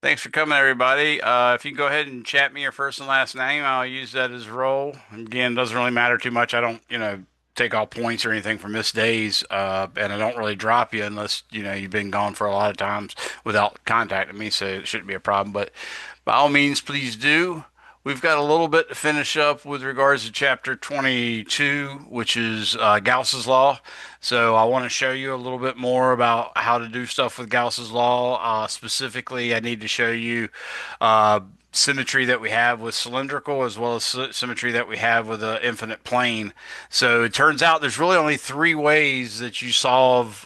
Thanks for coming, everybody. If you can go ahead and chat me your first and last name, I'll use that as roll. Again, doesn't really matter too much. I don't, take all points or anything for missed days, and I don't really drop you unless you've been gone for a lot of times without contacting me, so it shouldn't be a problem. But by all means, please do. We've got a little bit to finish up with regards to chapter 22, which is Gauss's law. So I want to show you a little bit more about how to do stuff with Gauss's law. Specifically, I need to show you uh, symmetry that we have with cylindrical as well as symmetry that we have with an infinite plane. So it turns out there's really only three ways that you solve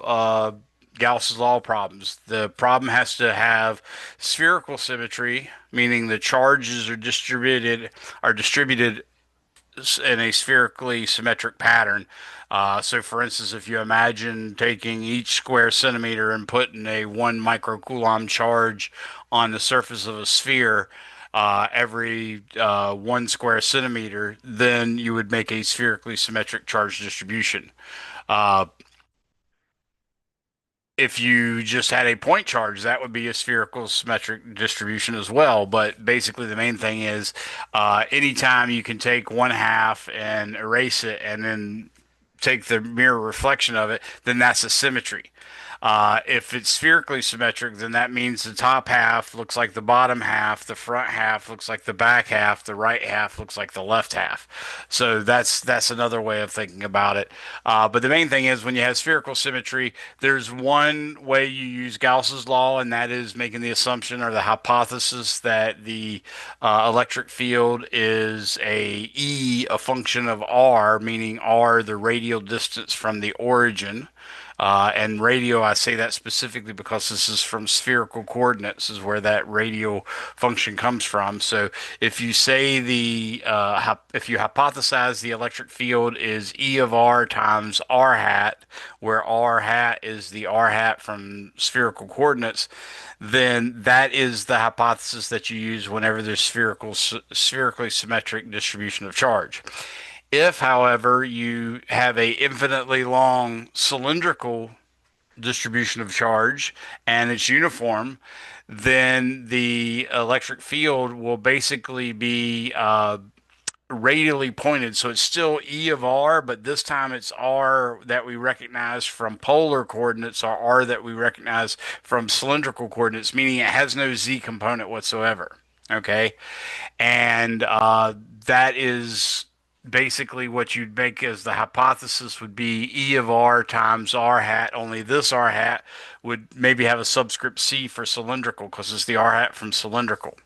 Gauss's law problems. The problem has to have spherical symmetry, meaning the charges are distributed in a spherically symmetric pattern. So, for instance, if you imagine taking each square centimeter and putting a 1 microcoulomb charge on the surface of a sphere every 1 square centimeter, then you would make a spherically symmetric charge distribution. Uh, if you just had a point charge, that would be a spherical symmetric distribution as well. But basically, the main thing is anytime you can take one half and erase it and then take the mirror reflection of it, then that's a symmetry. If it's spherically symmetric, then that means the top half looks like the bottom half, the front half looks like the back half, the right half looks like the left half. So that's another way of thinking about it. But the main thing is when you have spherical symmetry, there's one way you use Gauss's law, and that is making the assumption or the hypothesis that the electric field is a function of r, meaning r the radial distance from the origin. And radio, I say that specifically because this is from spherical coordinates, is where that radial function comes from. So if you say if you hypothesize the electric field is E of R times R hat, where R hat is the R hat from spherical coordinates, then that is the hypothesis that you use whenever there's spherically symmetric distribution of charge. If, however, you have a infinitely long cylindrical distribution of charge and it's uniform, then the electric field will basically be radially pointed. So it's still E of R, but this time it's R that we recognize from polar coordinates or R that we recognize from cylindrical coordinates, meaning it has no Z component whatsoever. Okay. And that is basically what you'd make as the hypothesis would be E of R times R hat, only this R hat would maybe have a subscript C for cylindrical because it's the R hat from cylindrical.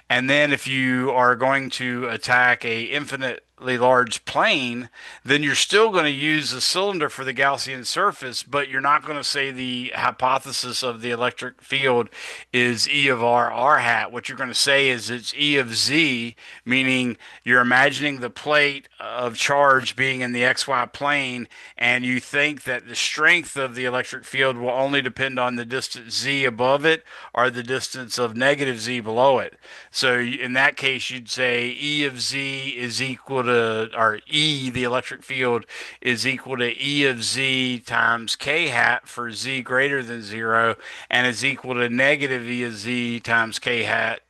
And then if you are going to attack a infinitely large plane, then you're still going to use the cylinder for the Gaussian surface, but you're not going to say the hypothesis of the electric field is E of R hat. What you're going to say is it's E of Z, meaning you're imagining the plate of charge being in the XY plane, and you think that the strength of the electric field will only depend on the distance Z above it or the distance of negative Z below it. So in that case, you'd say E of Z is equal to, or E, the electric field, is equal to E of Z times K hat for Z greater than zero, and is equal to negative E of Z times K hat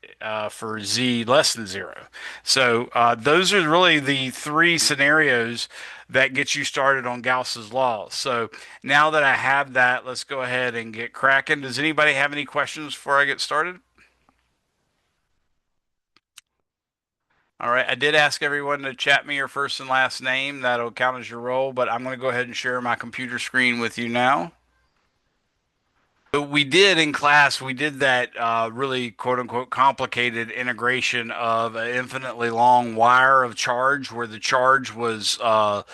for Z less than zero. So those are really the three scenarios that get you started on Gauss's law. So now that I have that, let's go ahead and get cracking. Does anybody have any questions before I get started? All right, I did ask everyone to chat me your first and last name. That'll count as your role, but I'm going to go ahead and share my computer screen with you now. So we did in class, we did that really quote unquote complicated integration of an infinitely long wire of charge where the charge was a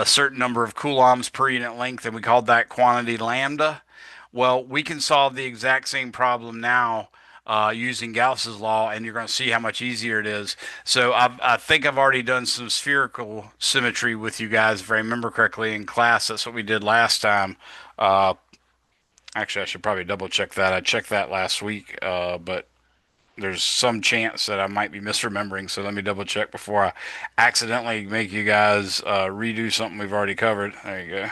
certain number of coulombs per unit length, and we called that quantity lambda. Well, we can solve the exact same problem now using Gauss's law, and you're going to see how much easier it is. So I think I've already done some spherical symmetry with you guys, if I remember correctly, in class. That's what we did last time. Uh, Actually, I should probably double check that. I checked that last week, but there's some chance that I might be misremembering. So let me double check before I accidentally make you guys redo something we've already covered. There you go.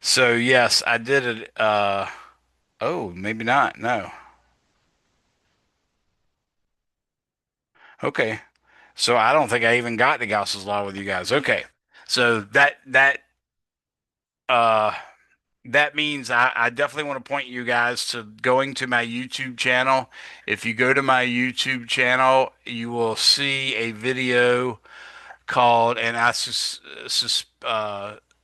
So yes, I did it. Oh, maybe not. No. Okay. So I don't think I even got to Gauss's law with you guys. Okay. So uh that means I definitely want to point you guys to going to my YouTube channel. If you go to my YouTube channel, you will see a video called, and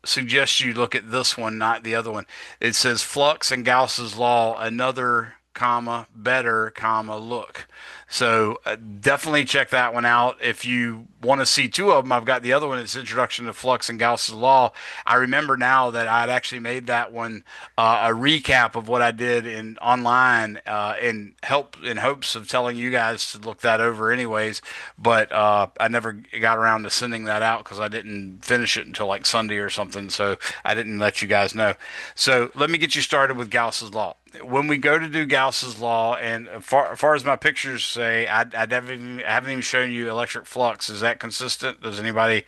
suggest you look at this one, not the other one. It says Flux and Gauss's law, another comma better comma look. So definitely check that one out. If you want to see two of them, I've got the other one. It's Introduction to Flux and Gauss's Law. I remember now that I'd actually made that one a recap of what I did in online in hopes of telling you guys to look that over anyways. But I never got around to sending that out because I didn't finish it until like Sunday or something. So I didn't let you guys know. So let me get you started with Gauss's law. When we go to do Gauss's law, and far as my pictures say, I haven't even shown you electric flux. Is that consistent? Does anybody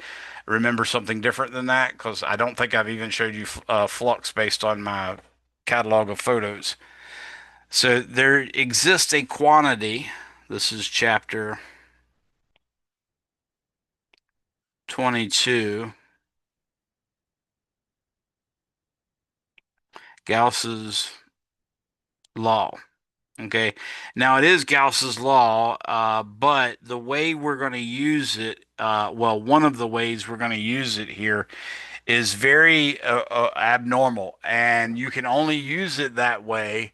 remember something different than that? Because I don't think I've even showed you flux based on my catalog of photos. So there exists a quantity. This is chapter 22, Gauss's law. Okay. Now it is Gauss's law, but the way we're going to use it, well, one of the ways we're going to use it here is very abnormal, and you can only use it that way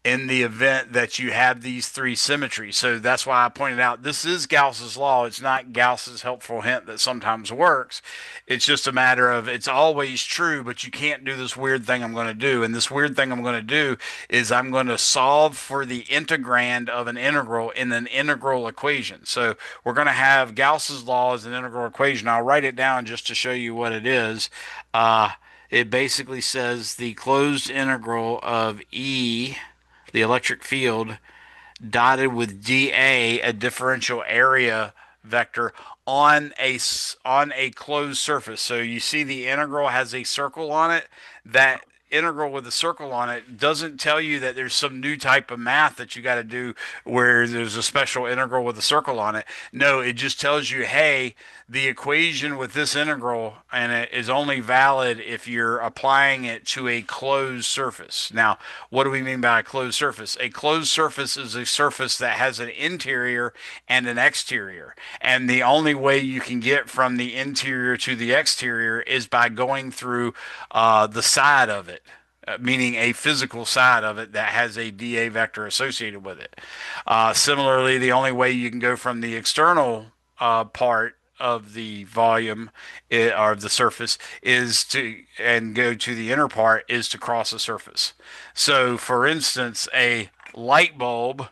in the event that you have these three symmetries. So that's why I pointed out this is Gauss's law. It's not Gauss's helpful hint that sometimes works. It's just a matter of it's always true, but you can't do this weird thing I'm going to do. And this weird thing I'm going to do is I'm going to solve for the integrand of an integral in an integral equation. So we're going to have Gauss's law as an integral equation. I'll write it down just to show you what it is. Uh, it basically says the closed integral of E, the electric field, dotted with dA, a differential area vector on a closed surface. So you see the integral has a circle on it. That integral with a circle on it doesn't tell you that there's some new type of math that you got to do where there's a special integral with a circle on it. No, it just tells you, hey, the equation with this integral and it is only valid if you're applying it to a closed surface. Now, what do we mean by a closed surface? A closed surface is a surface that has an interior and an exterior. And the only way you can get from the interior to the exterior is by going through the side of it, meaning a physical side of it that has a dA vector associated with it. Similarly, the only way you can go from the external part of the volume or the surface is to and go to the inner part is to cross a surface. So, for instance, a light bulb,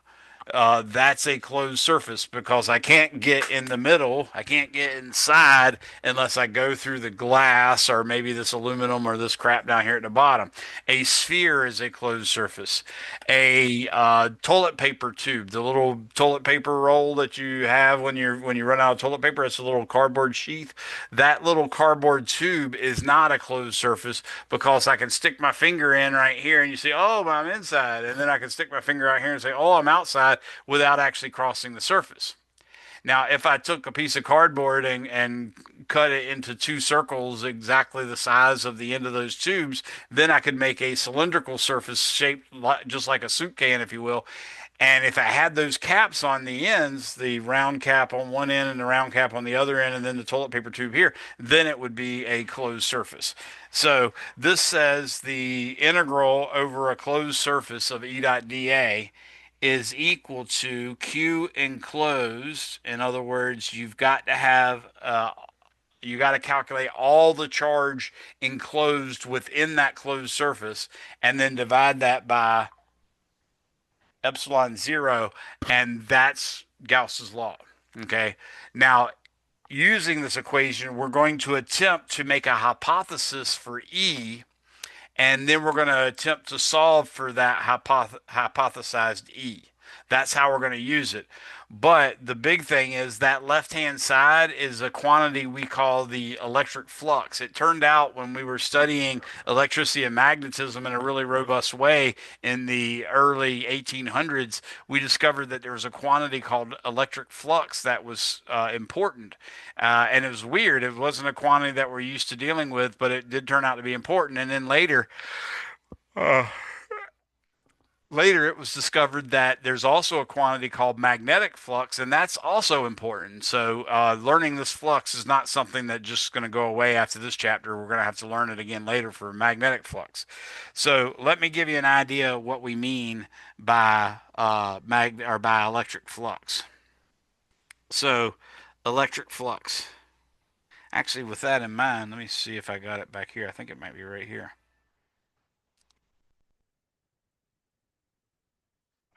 that's a closed surface because I can't get in the middle. I can't get inside unless I go through the glass or maybe this aluminum or this crap down here at the bottom. A sphere is a closed surface. A toilet paper tube, the little toilet paper roll that you have when you run out of toilet paper, it's a little cardboard sheath. That little cardboard tube is not a closed surface because I can stick my finger in right here and you say, "Oh, I'm inside," and then I can stick my finger out here and say, "Oh, I'm outside," without actually crossing the surface. Now, if I took a piece of cardboard and cut it into two circles exactly the size of the end of those tubes, then I could make a cylindrical surface shaped just like a soup can, if you will. And if I had those caps on the ends, the round cap on one end and the round cap on the other end, and then the toilet paper tube here, then it would be a closed surface. So this says the integral over a closed surface of E dot dA is equal to Q enclosed. In other words, you got to calculate all the charge enclosed within that closed surface and then divide that by epsilon zero, and that's Gauss's law. Okay. Now, using this equation, we're going to attempt to make a hypothesis for E, and then we're going to attempt to solve for that hypothesized E. That's how we're going to use it. But the big thing is that left-hand side is a quantity we call the electric flux. It turned out when we were studying electricity and magnetism in a really robust way in the early 1800s, we discovered that there was a quantity called electric flux that was important. And it was weird. It wasn't a quantity that we're used to dealing with, but it did turn out to be important. And then later it was discovered that there's also a quantity called magnetic flux, and that's also important. So learning this flux is not something that's just going to go away after this chapter. We're going to have to learn it again later for magnetic flux. So let me give you an idea of what we mean by by electric flux. So electric flux. Actually, with that in mind, let me see if I got it back here. I think it might be right here.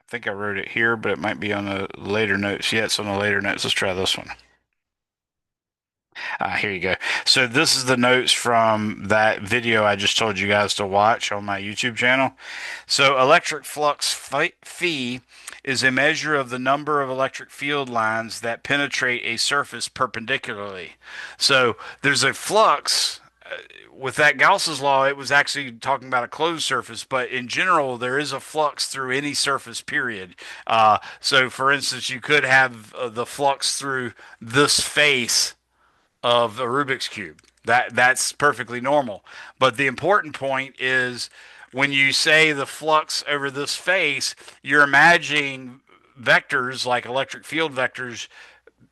I think I wrote it here, but it might be on the later notes. Yeah, it's on the later notes. Let's try this one. Here you go. So this is the notes from that video I just told you guys to watch on my YouTube channel. So electric flux phi is a measure of the number of electric field lines that penetrate a surface perpendicularly. So there's a flux. With that Gauss's law, it was actually talking about a closed surface, but in general, there is a flux through any surface, period. So, for instance, you could have the flux through this face of a Rubik's cube. That's perfectly normal. But the important point is when you say the flux over this face, you're imagining vectors like electric field vectors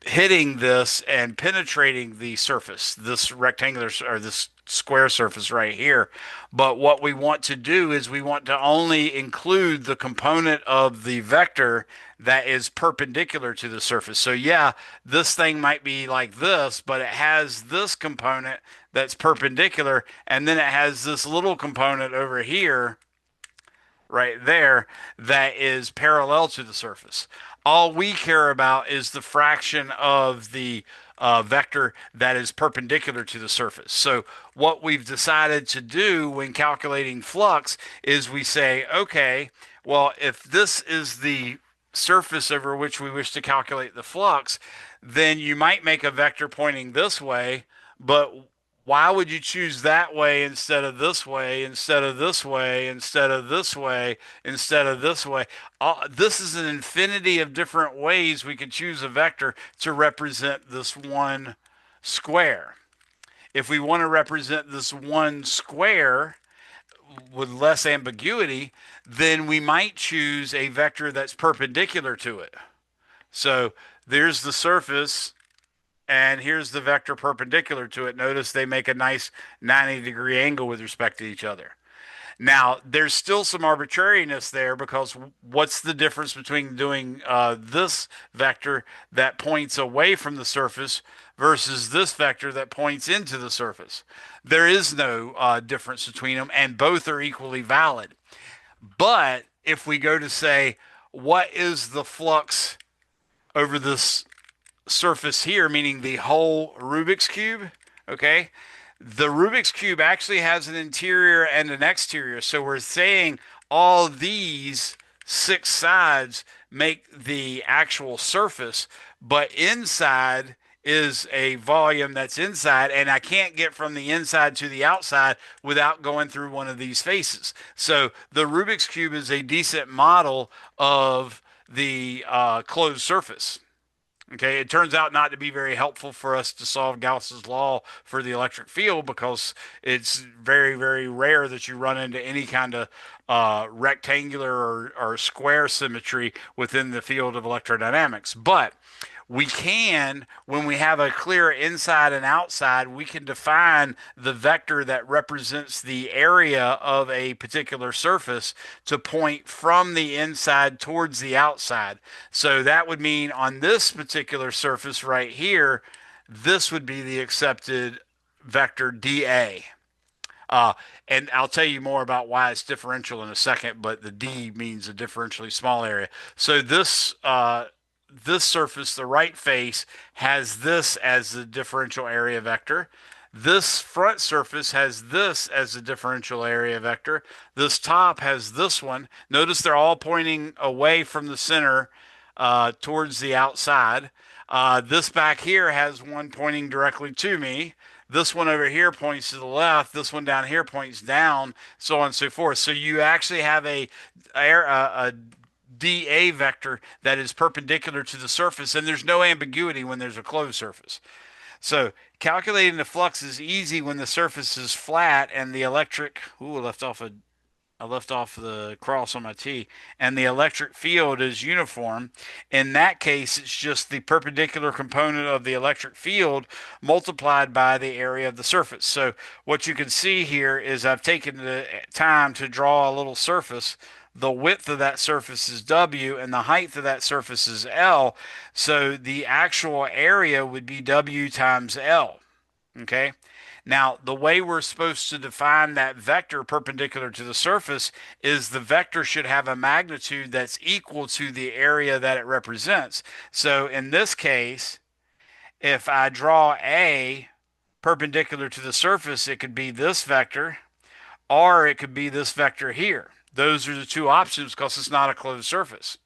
hitting this and penetrating the surface, this rectangular or this square surface right here. But what we want to do is we want to only include the component of the vector that is perpendicular to the surface. So yeah, this thing might be like this, but it has this component that's perpendicular, and then it has this little component over here right there that is parallel to the surface. All we care about is the fraction of the vector that is perpendicular to the surface. So what we've decided to do when calculating flux is we say, okay, well, if this is the surface over which we wish to calculate the flux, then you might make a vector pointing this way, but why would you choose that way instead of this way, instead of this way, instead of this way, instead of this way? This is an infinity of different ways we could choose a vector to represent this one square. If we want to represent this one square with less ambiguity, then we might choose a vector that's perpendicular to it. So there's the surface, and here's the vector perpendicular to it. Notice they make a nice 90-degree angle with respect to each other. Now, there's still some arbitrariness there because what's the difference between doing this vector that points away from the surface versus this vector that points into the surface? There is no difference between them, and both are equally valid. But if we go to say, what is the flux over this surface here, meaning the whole Rubik's Cube, okay? The Rubik's Cube actually has an interior and an exterior. So we're saying all these six sides make the actual surface, but inside is a volume that's inside, and I can't get from the inside to the outside without going through one of these faces. So the Rubik's Cube is a decent model of the closed surface. Okay, it turns out not to be very helpful for us to solve Gauss's law for the electric field because it's very, very rare that you run into any kind of rectangular or square symmetry within the field of electrodynamics. But we can, when we have a clear inside and outside, we can define the vector that represents the area of a particular surface to point from the inside towards the outside. So that would mean on this particular surface right here, this would be the accepted vector dA. Uh, and I'll tell you more about why it's differential in a second, but the D means a differentially small area. So this surface, the right face, has this as the differential area vector. This front surface has this as a differential area vector. This top has this one. Notice they're all pointing away from the center towards the outside. This back here has one pointing directly to me. This one over here points to the left. This one down here points down, so on and so forth. So you actually have a dA vector that is perpendicular to the surface, and there's no ambiguity when there's a closed surface. So calculating the flux is easy when the surface is flat and the electric. Ooh, I left off the cross on my T, and the electric field is uniform. In that case, it's just the perpendicular component of the electric field multiplied by the area of the surface. So what you can see here is I've taken the time to draw a little surface. The width of that surface is W and the height of that surface is L. So the actual area would be W times L. Okay. Now, the way we're supposed to define that vector perpendicular to the surface is the vector should have a magnitude that's equal to the area that it represents. So in this case, if I draw A perpendicular to the surface, it could be this vector, or it could be this vector here. Those are the two options because it's not a closed surface,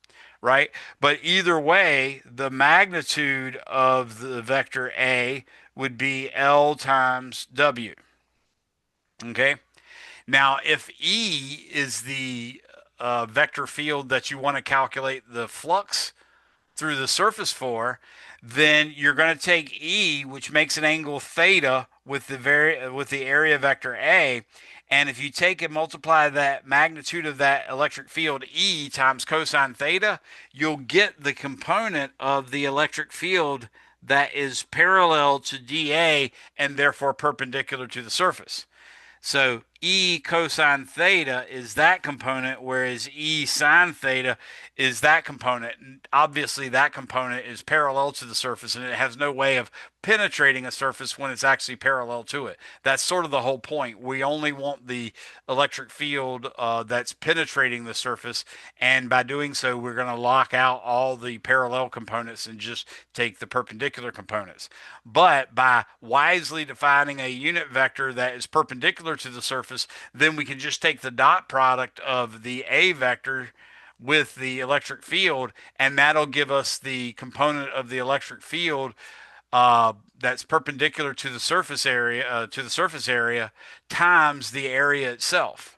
right? But either way, the magnitude of the vector A would be L times W. Okay. Now, if E is the vector field that you want to calculate the flux through the surface for, then you're going to take E, which makes an angle theta with the area vector A, and if you take and multiply that magnitude of that electric field E times cosine theta, you'll get the component of the electric field that is parallel to dA and therefore perpendicular to the surface. So E cosine theta is that component, whereas E sine theta is that component. And obviously, that component is parallel to the surface, and it has no way of penetrating a surface when it's actually parallel to it. That's sort of the whole point. We only want the electric field that's penetrating the surface, and by doing so, we're going to lock out all the parallel components and just take the perpendicular components. But by wisely defining a unit vector that is perpendicular to the surface, then we can just take the dot product of the A vector with the electric field, and that'll give us the component of the electric field that's perpendicular to the surface area times the area itself.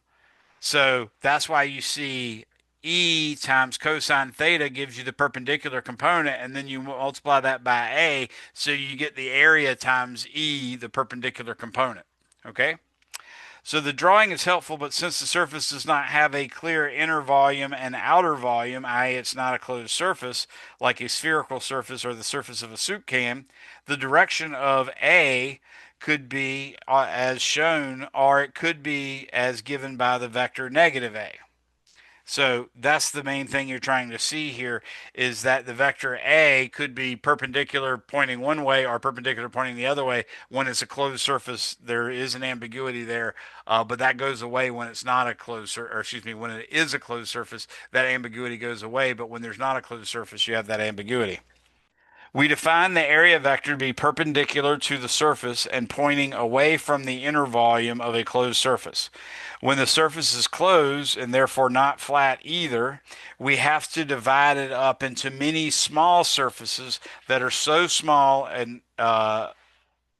So that's why you see E times cosine theta gives you the perpendicular component, and then you multiply that by A, so you get the area times E, the perpendicular component. Okay? So the drawing is helpful, but since the surface does not have a clear inner volume and outer volume, i.e. it's not a closed surface like a spherical surface or the surface of a soup can, the direction of A could be as shown, or it could be as given by the vector negative A. So that's the main thing you're trying to see here is that the vector A could be perpendicular pointing one way or perpendicular pointing the other way. When it's a closed surface, there is an ambiguity there, but that goes away when it's not a closed, or excuse me, when it is a closed surface, that ambiguity goes away. But when there's not a closed surface, you have that ambiguity. We define the area vector to be perpendicular to the surface and pointing away from the inner volume of a closed surface. When the surface is closed and therefore not flat either, we have to divide it up into many small surfaces that are so small and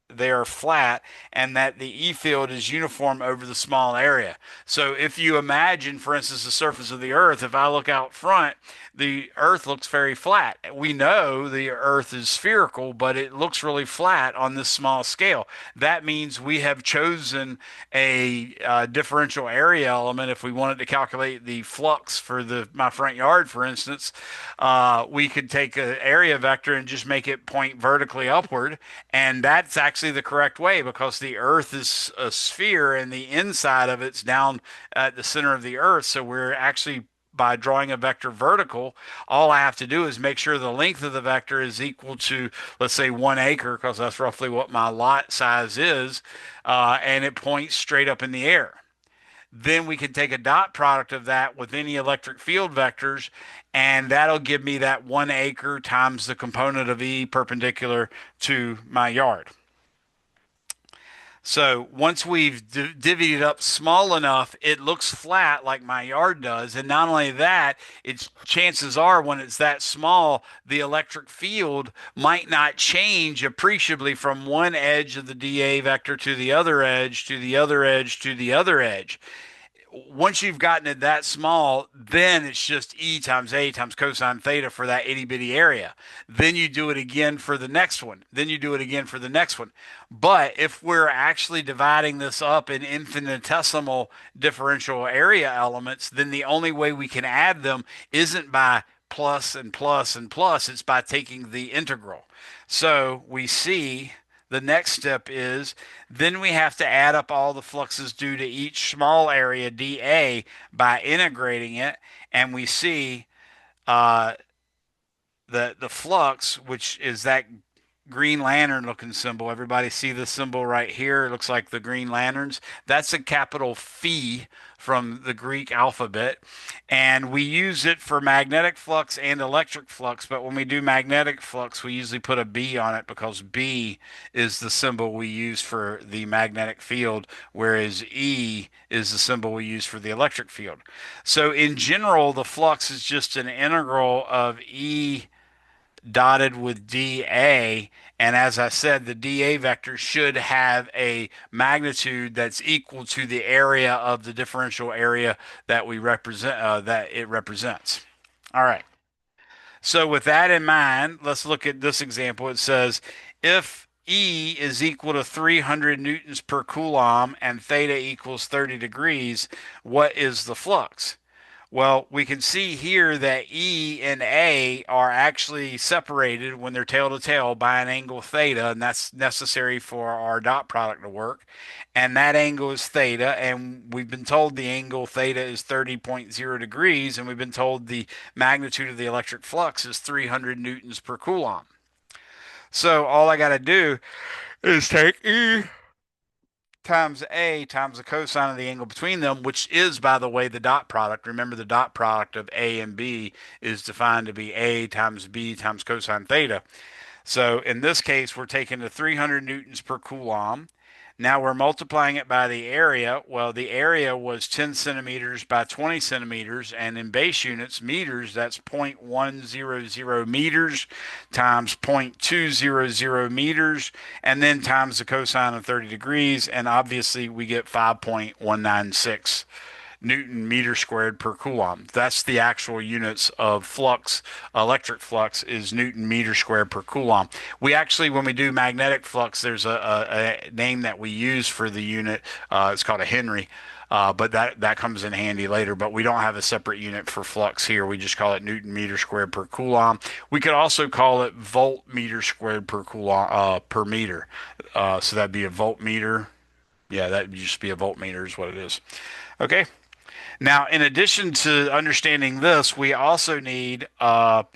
they are flat and that the E field is uniform over the small area. So if you imagine, for instance, the surface of the Earth, if I look out front, the Earth looks very flat. We know the Earth is spherical, but it looks really flat on this small scale. That means we have chosen a differential area element. If we wanted to calculate the flux for my front yard, for instance, we could take an area vector and just make it point vertically upward, and that's actually the correct way because the Earth is a sphere and the inside of it's down at the center of the Earth. So we're actually by drawing a vector vertical, all I have to do is make sure the length of the vector is equal to, let's say, 1 acre, because that's roughly what my lot size is, and it points straight up in the air. Then we can take a dot product of that with any electric field vectors, and that'll give me that 1 acre times the component of E perpendicular to my yard. So once we've divvied it up small enough, it looks flat like my yard does. And not only that, it's chances are when it's that small, the electric field might not change appreciably from one edge of the dA vector to the other edge, to the other edge, to the other edge. Once you've gotten it that small, then it's just E times A times cosine theta for that itty bitty area. Then you do it again for the next one. Then you do it again for the next one. But if we're actually dividing this up in infinitesimal differential area elements, then the only way we can add them isn't by plus and plus and plus, it's by taking the integral. So we see the next step is then we have to add up all the fluxes due to each small area dA by integrating it, and we see uh, the flux, which is that green lantern looking symbol. Everybody see the symbol right here? It looks like the green lanterns. That's a capital Phi from the Greek alphabet. And we use it for magnetic flux and electric flux. But when we do magnetic flux, we usually put a B on it because B is the symbol we use for the magnetic field, whereas E is the symbol we use for the electric field. So in general, the flux is just an integral of E dotted with dA. And as I said, the dA vector should have a magnitude that's equal to the area of the differential area that we represent, that it represents. All right. So with that in mind, let's look at this example. It says if E is equal to 300 newtons per coulomb and theta equals 30 degrees, what is the flux? Well, we can see here that E and A are actually separated when they're tail to tail by an angle theta, and that's necessary for our dot product to work. And that angle is theta, and we've been told the angle theta is 30.0 degrees, and we've been told the magnitude of the electric flux is 300 newtons per coulomb. So all I got to do is take E times A times the cosine of the angle between them, which is, by the way, the dot product. Remember, the dot product of A and B is defined to be A times B times cosine theta. So in this case, we're taking the 300 newtons per coulomb. Now we're multiplying it by the area. Well, the area was 10 centimeters by 20 centimeters, and in base units, meters, that's 0.100 meters times 0.200 meters, and then times the cosine of 30 degrees, and obviously we get 5.196 Newton meter squared per coulomb. That's the actual units of flux. Electric flux is Newton meter squared per coulomb. We actually, when we do magnetic flux, there's a name that we use for the unit. It's called a Henry. But that comes in handy later. But we don't have a separate unit for flux here. We just call it Newton meter squared per coulomb. We could also call it volt meter squared per coulomb per meter. So that'd be a voltmeter. Yeah, that would just be a voltmeter is what it is. Okay. Now, in addition to understanding this, we also need, I'll,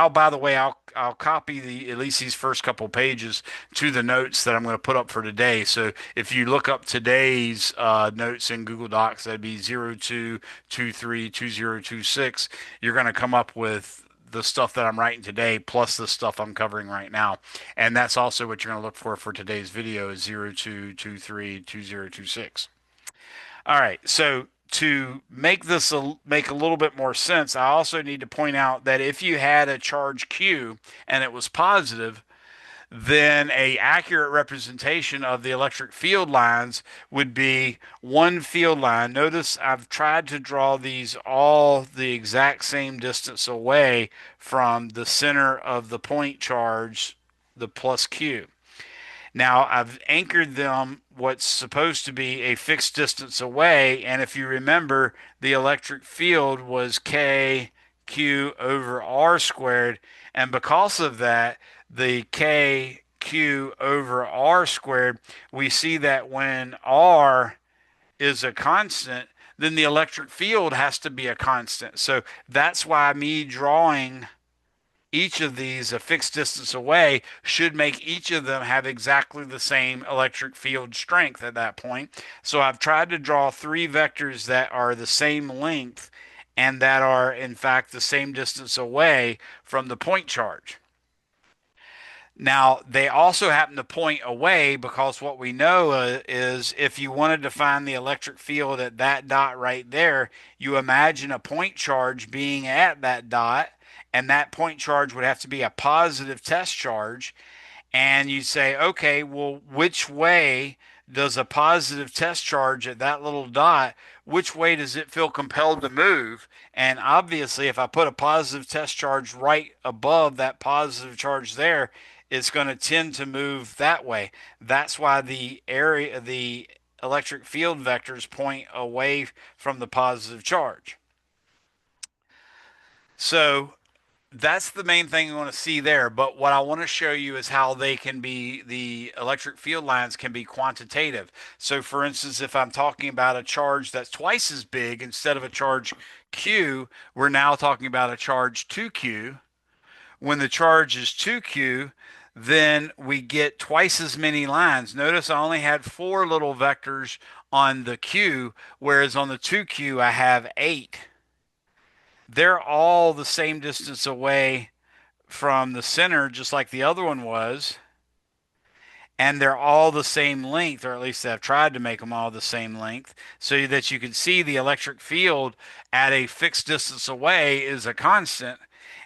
by the way, I'll copy the at least these first couple pages to the notes that I'm going to put up for today. So if you look up today's notes in Google Docs, that'd be 02232026. You're going to come up with the stuff that I'm writing today plus the stuff I'm covering right now. And that's also what you're going to look for today's video is 02232026. All right, so to make this make a little bit more sense, I also need to point out that if you had a charge Q and it was positive, then a accurate representation of the electric field lines would be one field line. Notice I've tried to draw these all the exact same distance away from the center of the point charge, the plus Q. Now I've anchored them what's supposed to be a fixed distance away, and if you remember, the electric field was K Q over R squared, and because of that, the K Q over R squared, we see that when R is a constant, then the electric field has to be a constant. So that's why me drawing each of these a fixed distance away should make each of them have exactly the same electric field strength at that point. So I've tried to draw three vectors that are the same length and that are in fact the same distance away from the point charge. Now, they also happen to point away because what we know is if you wanted to find the electric field at that dot right there, you imagine a point charge being at that dot, and that point charge would have to be a positive test charge. And you say, okay, well, which way does a positive test charge at that little dot, which way does it feel compelled to move? And obviously, if I put a positive test charge right above that positive charge there, it's going to tend to move that way. That's why the electric field vectors point away from the positive charge. So that's the main thing you want to see there. But what I want to show you is how the electric field lines can be quantitative. So, for instance, if I'm talking about a charge that's twice as big instead of a charge Q, we're now talking about a charge 2Q. When the charge is 2Q, then we get twice as many lines. Notice I only had four little vectors on the Q, whereas on the 2Q I have eight. They're all the same distance away from the center, just like the other one was, and they're all the same length, or at least I've tried to make them all the same length, so that you can see the electric field at a fixed distance away is a constant.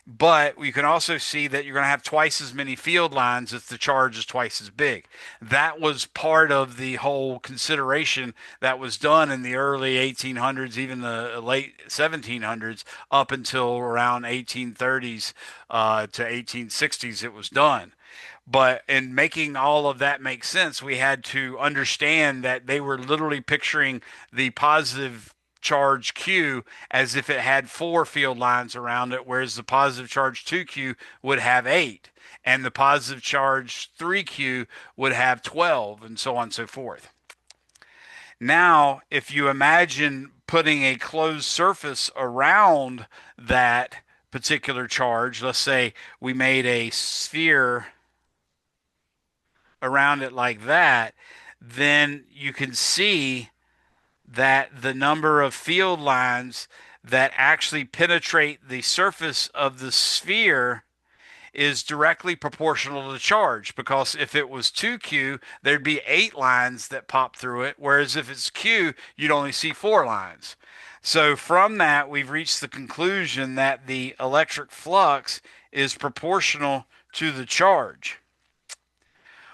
But you can also see that you're going to have twice as many field lines if the charge is twice as big. That was part of the whole consideration that was done in the early 1800s, even the late 1700s, up until around 1830s to 1860s. It was done. But in making all of that make sense, we had to understand that they were literally picturing the positive charge Q as if it had four field lines around it, whereas the positive charge 2Q would have eight, and the positive charge 3Q would have 12, and so on and so forth. Now, if you imagine putting a closed surface around that particular charge, let's say we made a sphere around it like that, then you can see that the number of field lines that actually penetrate the surface of the sphere is directly proportional to the charge, because if it was 2Q, there'd be eight lines that pop through it, whereas if it's Q, you'd only see four lines. So from that, we've reached the conclusion that the electric flux is proportional to the charge.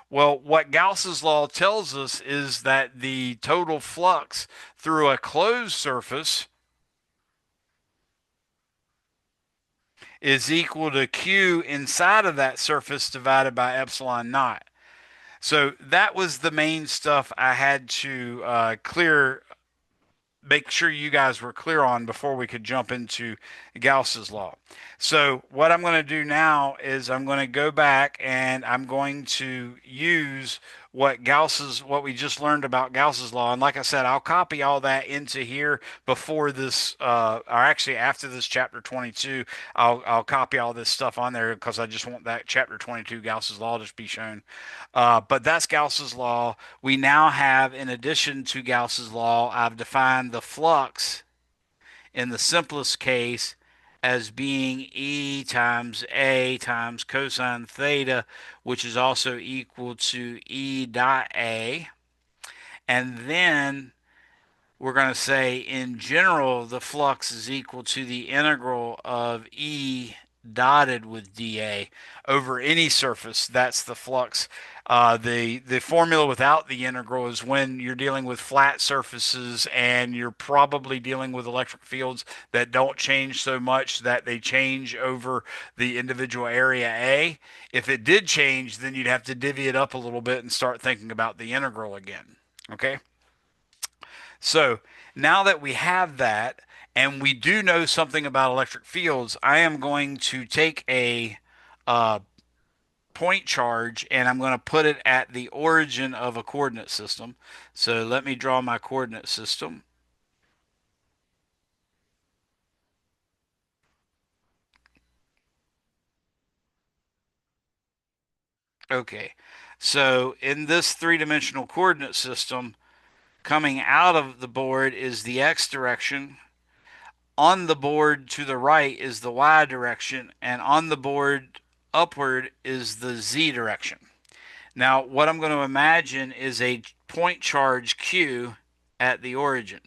Well, what Gauss's law tells us is that the total flux through a closed surface is equal to Q inside of that surface divided by epsilon naught. So that was the main stuff I had to make sure you guys were clear on before we could jump into Gauss's law. So what I'm going to do now is I'm going to go back and I'm going to use what we just learned about Gauss's law. And like I said, I'll copy all that into here before this, or actually after this chapter 22. I'll copy all this stuff on there because I just want that chapter 22 Gauss's law to be shown. But that's Gauss's law. We now have, in addition to Gauss's law, I've defined the flux in the simplest case as being E times A times cosine theta, which is also equal to E dot A. And then we're going to say in general the flux is equal to the integral of E dotted with dA over any surface. That's the flux. The formula without the integral is when you're dealing with flat surfaces and you're probably dealing with electric fields that don't change so much that they change over the individual area A. If it did change, then you'd have to divvy it up a little bit and start thinking about the integral again. Okay? So now that we have that, and we do know something about electric fields, I am going to take a uh, point charge and I'm going to put it at the origin of a coordinate system. So let me draw my coordinate system. Okay, so in this three-dimensional coordinate system, coming out of the board is the x direction. On the board to the right is the y direction, and on the board upward is the z direction. Now, what I'm going to imagine is a point charge q at the origin.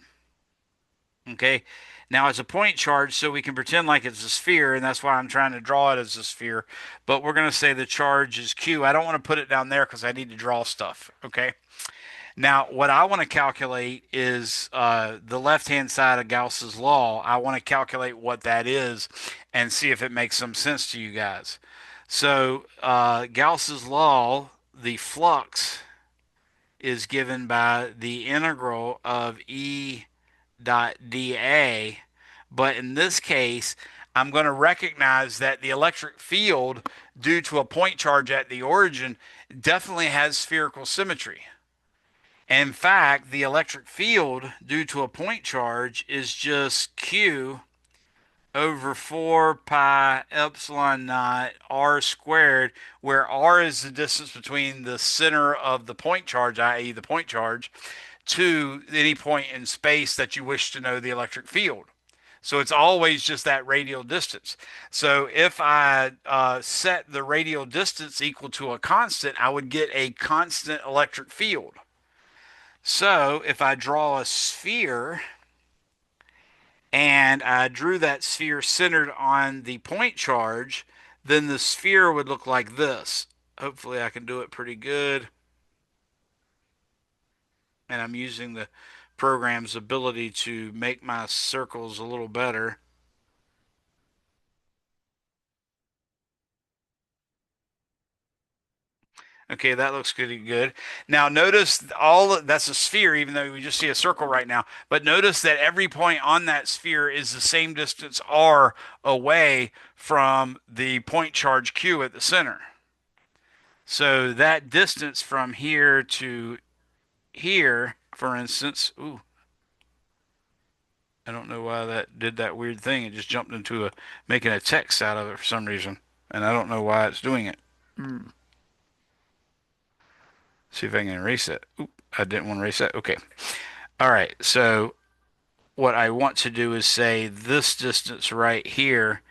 Okay. Now it's a point charge, so we can pretend like it's a sphere, and that's why I'm trying to draw it as a sphere. But we're going to say the charge is q. I don't want to put it down there because I need to draw stuff. Okay. Now, what I want to calculate is the left-hand side of Gauss's law. I want to calculate what that is and see if it makes some sense to you guys. So, Gauss's law, the flux is given by the integral of E dot dA. But in this case, I'm going to recognize that the electric field, due to a point charge at the origin, definitely has spherical symmetry. In fact, the electric field, due to a point charge, is just Q over 4 pi epsilon naught r squared, where r is the distance between the center of the point charge, i.e., the point charge, to any point in space that you wish to know the electric field. So it's always just that radial distance. So if I set the radial distance equal to a constant, I would get a constant electric field. So if I draw a sphere and I drew that sphere centered on the point charge, then the sphere would look like this. Hopefully I can do it pretty good. And I'm using the program's ability to make my circles a little better. Okay, that looks pretty good. Now notice all that's a sphere, even though we just see a circle right now. But notice that every point on that sphere is the same distance r away from the point charge q at the center. So that distance from here to here, for instance, ooh, I don't know why that did that weird thing. It just jumped into making a text out of it for some reason, and I don't know why it's doing it. See if I can erase it. Oop, I didn't want to erase that. Okay. All right. So what I want to do is say this distance right here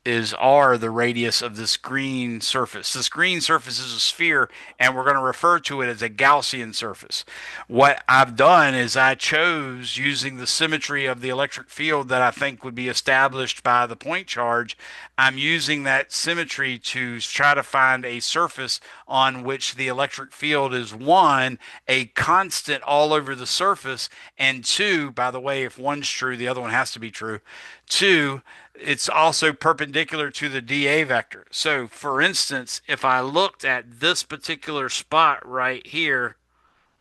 is r, the radius of this green surface. This green surface is a sphere, and we're going to refer to it as a Gaussian surface. What I've done is I chose, using the symmetry of the electric field that I think would be established by the point charge, I'm using that symmetry to try to find a surface on which the electric field is one, a constant all over the surface, and two, by the way, if one's true, the other one has to be true. Two, it's also perpendicular to the dA vector. So, for instance, if I looked at this particular spot right here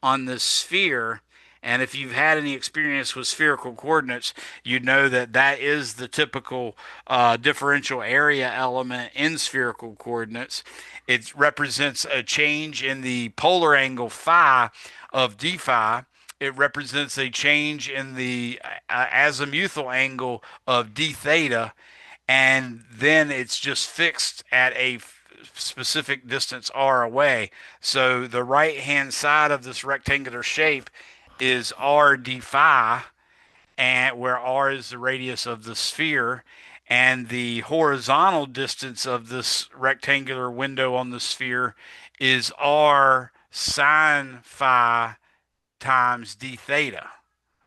on this sphere, and if you've had any experience with spherical coordinates, you know that that is the typical differential area element in spherical coordinates. It represents a change in the polar angle phi of d phi. It represents a change in the azimuthal angle of d theta, and then it's just fixed at a specific distance r away. So the right hand side of this rectangular shape is r d phi, and where r is the radius of the sphere, and the horizontal distance of this rectangular window on the sphere is r sine phi times d theta.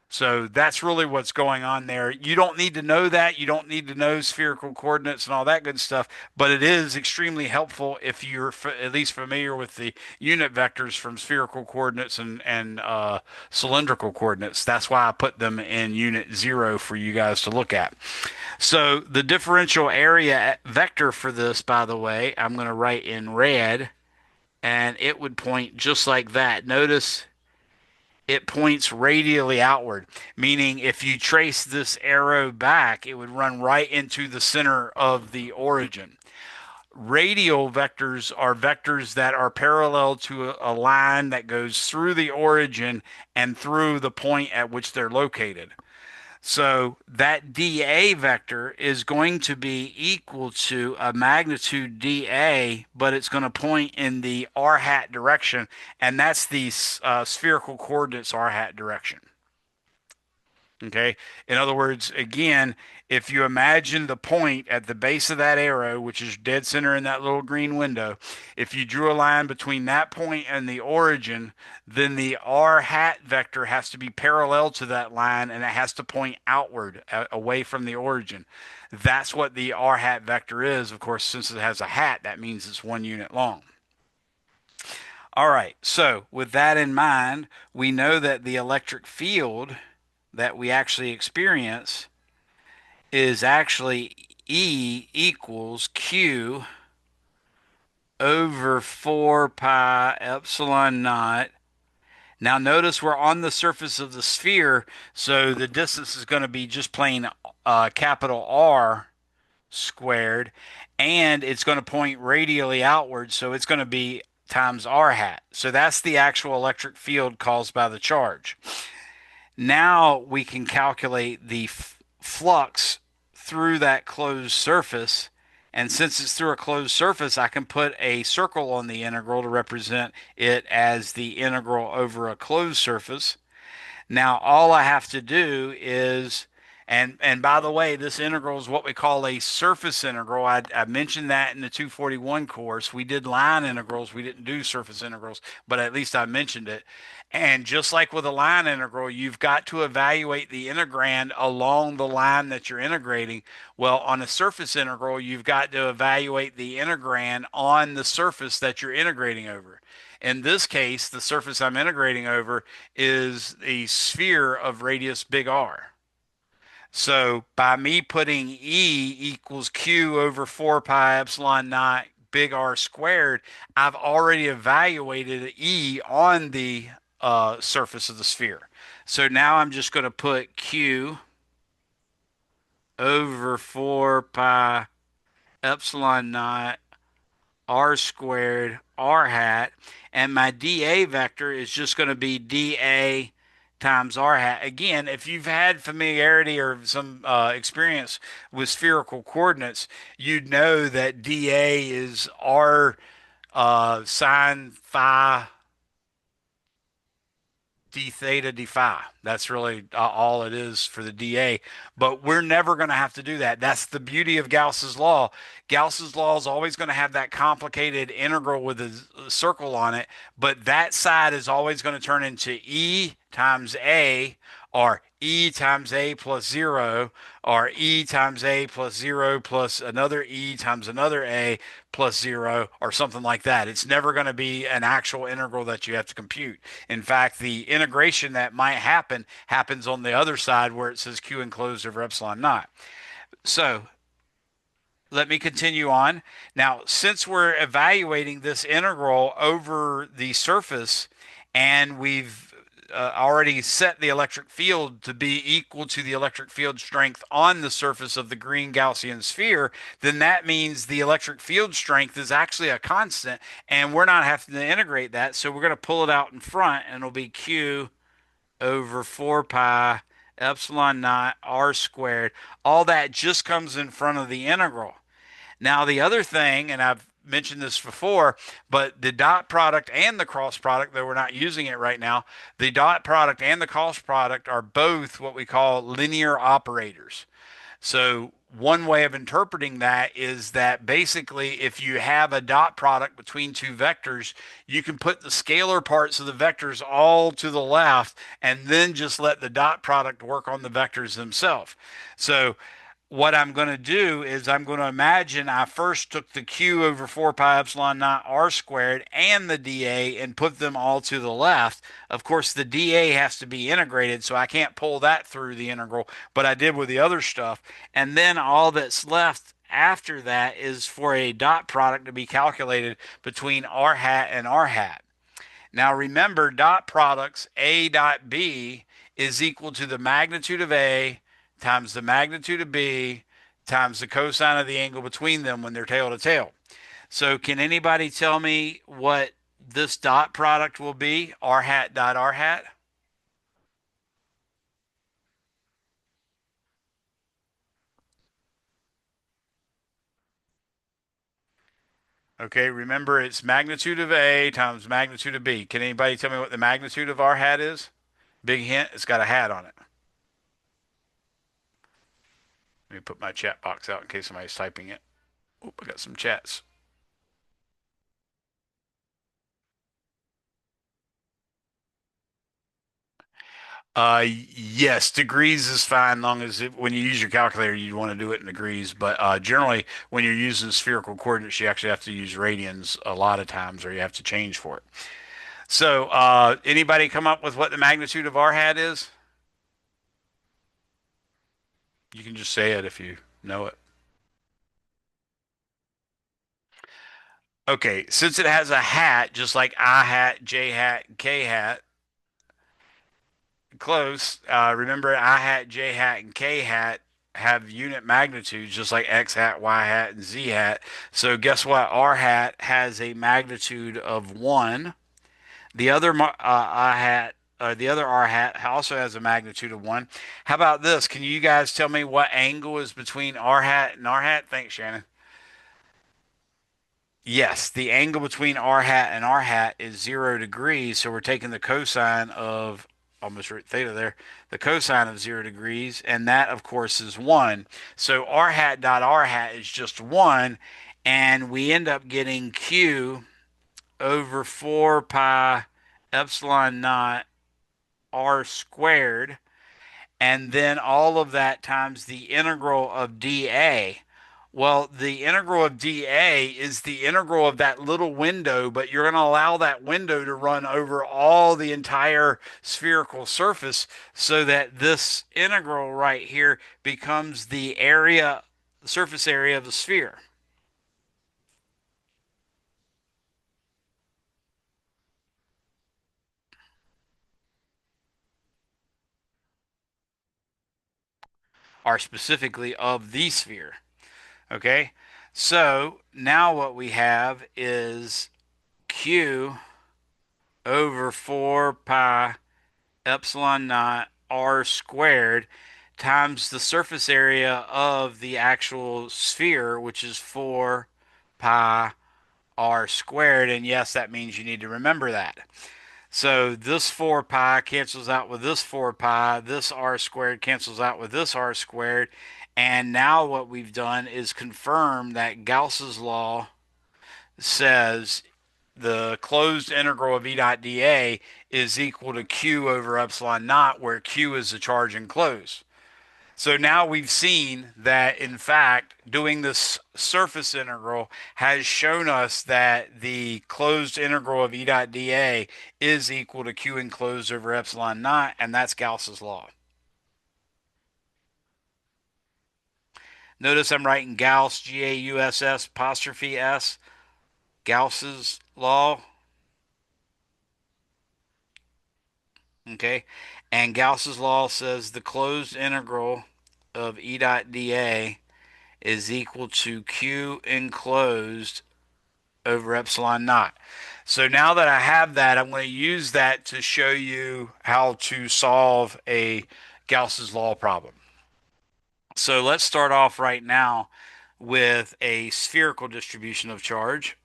So that's really what's going on there. You don't need to know that. You don't need to know spherical coordinates and all that good stuff, but it is extremely helpful if you're at least familiar with the unit vectors from spherical coordinates and cylindrical coordinates. That's why I put them in unit 0 for you guys to look at. So the differential area vector for this, by the way, I'm going to write in red, and it would point just like that. Notice it points radially outward, meaning if you trace this arrow back, it would run right into the center of the origin. Radial vectors are vectors that are parallel to a line that goes through the origin and through the point at which they're located. So that dA vector is going to be equal to a magnitude dA, but it's going to point in the r hat direction, and that's the spherical coordinates r hat direction. Okay. In other words, again, if you imagine the point at the base of that arrow, which is dead center in that little green window, if you drew a line between that point and the origin, then the r hat vector has to be parallel to that line and it has to point outward away from the origin. That's what the r hat vector is. Of course, since it has a hat, that means it's 1 unit long. All right. So, with that in mind, we know that the electric field that we actually experience is actually E equals Q over 4 pi epsilon naught. Now notice we're on the surface of the sphere, so the distance is going to be just plain capital R squared, and it's going to point radially outward, so it's going to be times R hat. So that's the actual electric field caused by the charge. Now we can calculate the flux through that closed surface. And since it's through a closed surface, I can put a circle on the integral to represent it as the integral over a closed surface. Now, all I have to do is, and by the way, this integral is what we call a surface integral. I mentioned that in the 241 course. We did line integrals. We didn't do surface integrals, but at least I mentioned it. And just like with a line integral, you've got to evaluate the integrand along the line that you're integrating. Well, on a surface integral, you've got to evaluate the integrand on the surface that you're integrating over. In this case, the surface I'm integrating over is a sphere of radius big R. So by me putting E equals Q over 4 pi epsilon naught big R squared, I've already evaluated E on the surface of the sphere. So now I'm just going to put Q over 4 pi epsilon naught R squared R hat, and my dA vector is just going to be dA times R hat. Again, if you've had familiarity or some experience with spherical coordinates, you'd know that dA is R sine phi d theta d phi. That's really all it is for the dA. But we're never going to have to do that. That's the beauty of Gauss's law. Gauss's law is always going to have that complicated integral with a circle on it, but that side is always going to turn into E times A or E times A plus 0 or E times A plus 0 plus another E times another A plus 0 or something like that. It's never going to be an actual integral that you have to compute. In fact, the integration that might happen happens on the other side where it says Q enclosed over epsilon naught. So let me continue on. Now, since we're evaluating this integral over the surface and we've already set the electric field to be equal to the electric field strength on the surface of the green Gaussian sphere, then that means the electric field strength is actually a constant and we're not having to integrate that. So we're going to pull it out in front and it'll be Q over 4 pi epsilon naught R squared. All that just comes in front of the integral. Now, the other thing, and I've mentioned this before, but the dot product and the cross product, though we're not using it right now, the dot product and the cross product are both what we call linear operators. So one way of interpreting that is that basically if you have a dot product between two vectors, you can put the scalar parts of the vectors all to the left and then just let the dot product work on the vectors themselves. So what I'm going to do is I'm going to imagine I first took the Q over 4 pi epsilon naught R squared and the dA and put them all to the left. Of course, the dA has to be integrated, so I can't pull that through the integral, but I did with the other stuff. And then all that's left after that is for a dot product to be calculated between R hat and R hat. Now remember, dot products A dot B is equal to the magnitude of A times the magnitude of B times the cosine of the angle between them when they're tail to tail. So can anybody tell me what this dot product will be? R hat dot R hat? Okay, remember it's magnitude of A times magnitude of B. Can anybody tell me what the magnitude of R hat is? Big hint, it's got a hat on it. Let me put my chat box out in case somebody's typing it. Oop, I got some chats. Yes, degrees is fine, long as when you use your calculator, you want to do it in degrees. But generally, when you're using spherical coordinates, you actually have to use radians a lot of times, or you have to change for it. So, anybody come up with what the magnitude of r hat is? You can just say it if you know it. Okay, since it has a hat, just like I hat, J hat, K hat, close. Remember, I hat, J hat, and K hat have unit magnitudes, just like X hat, Y hat, and Z hat. So guess what? R hat has a magnitude of one. The other I hat, the other R hat also has a magnitude of one. How about this? Can you guys tell me what angle is between R hat and R hat? Thanks, Shannon. Yes, the angle between r hat and r hat is 0 degrees. So we're taking the cosine of almost right theta there, the cosine of 0 degrees, and that of course is one. So r hat dot r hat is just one, and we end up getting q over 4 pi epsilon naught r squared, and then all of that times the integral of dA. Well, the integral of dA is the integral of that little window, but you're going to allow that window to run over all the entire spherical surface so that this integral right here becomes the area, surface area of the sphere. Are specifically of the sphere. Okay? So now what we have is Q over 4 pi epsilon naught r squared times the surface area of the actual sphere, which is 4 pi r squared. And yes, that means you need to remember that. So this 4 pi cancels out with this 4 pi. This r squared cancels out with this r squared. And now what we've done is confirm that Gauss's law says the closed integral of E dot dA is equal to Q over epsilon naught, where Q is the charge enclosed. So now we've seen that, in fact, doing this surface integral has shown us that the closed integral of E dot dA is equal to Q enclosed over epsilon naught, and that's Gauss's law. Notice I'm writing Gauss, Gauss apostrophe S, Gauss's law. Okay. And Gauss's law says the closed integral of E dot dA is equal to Q enclosed over epsilon naught. So now that I have that, I'm going to use that to show you how to solve a Gauss's law problem. So let's start off right now with a spherical distribution of charge.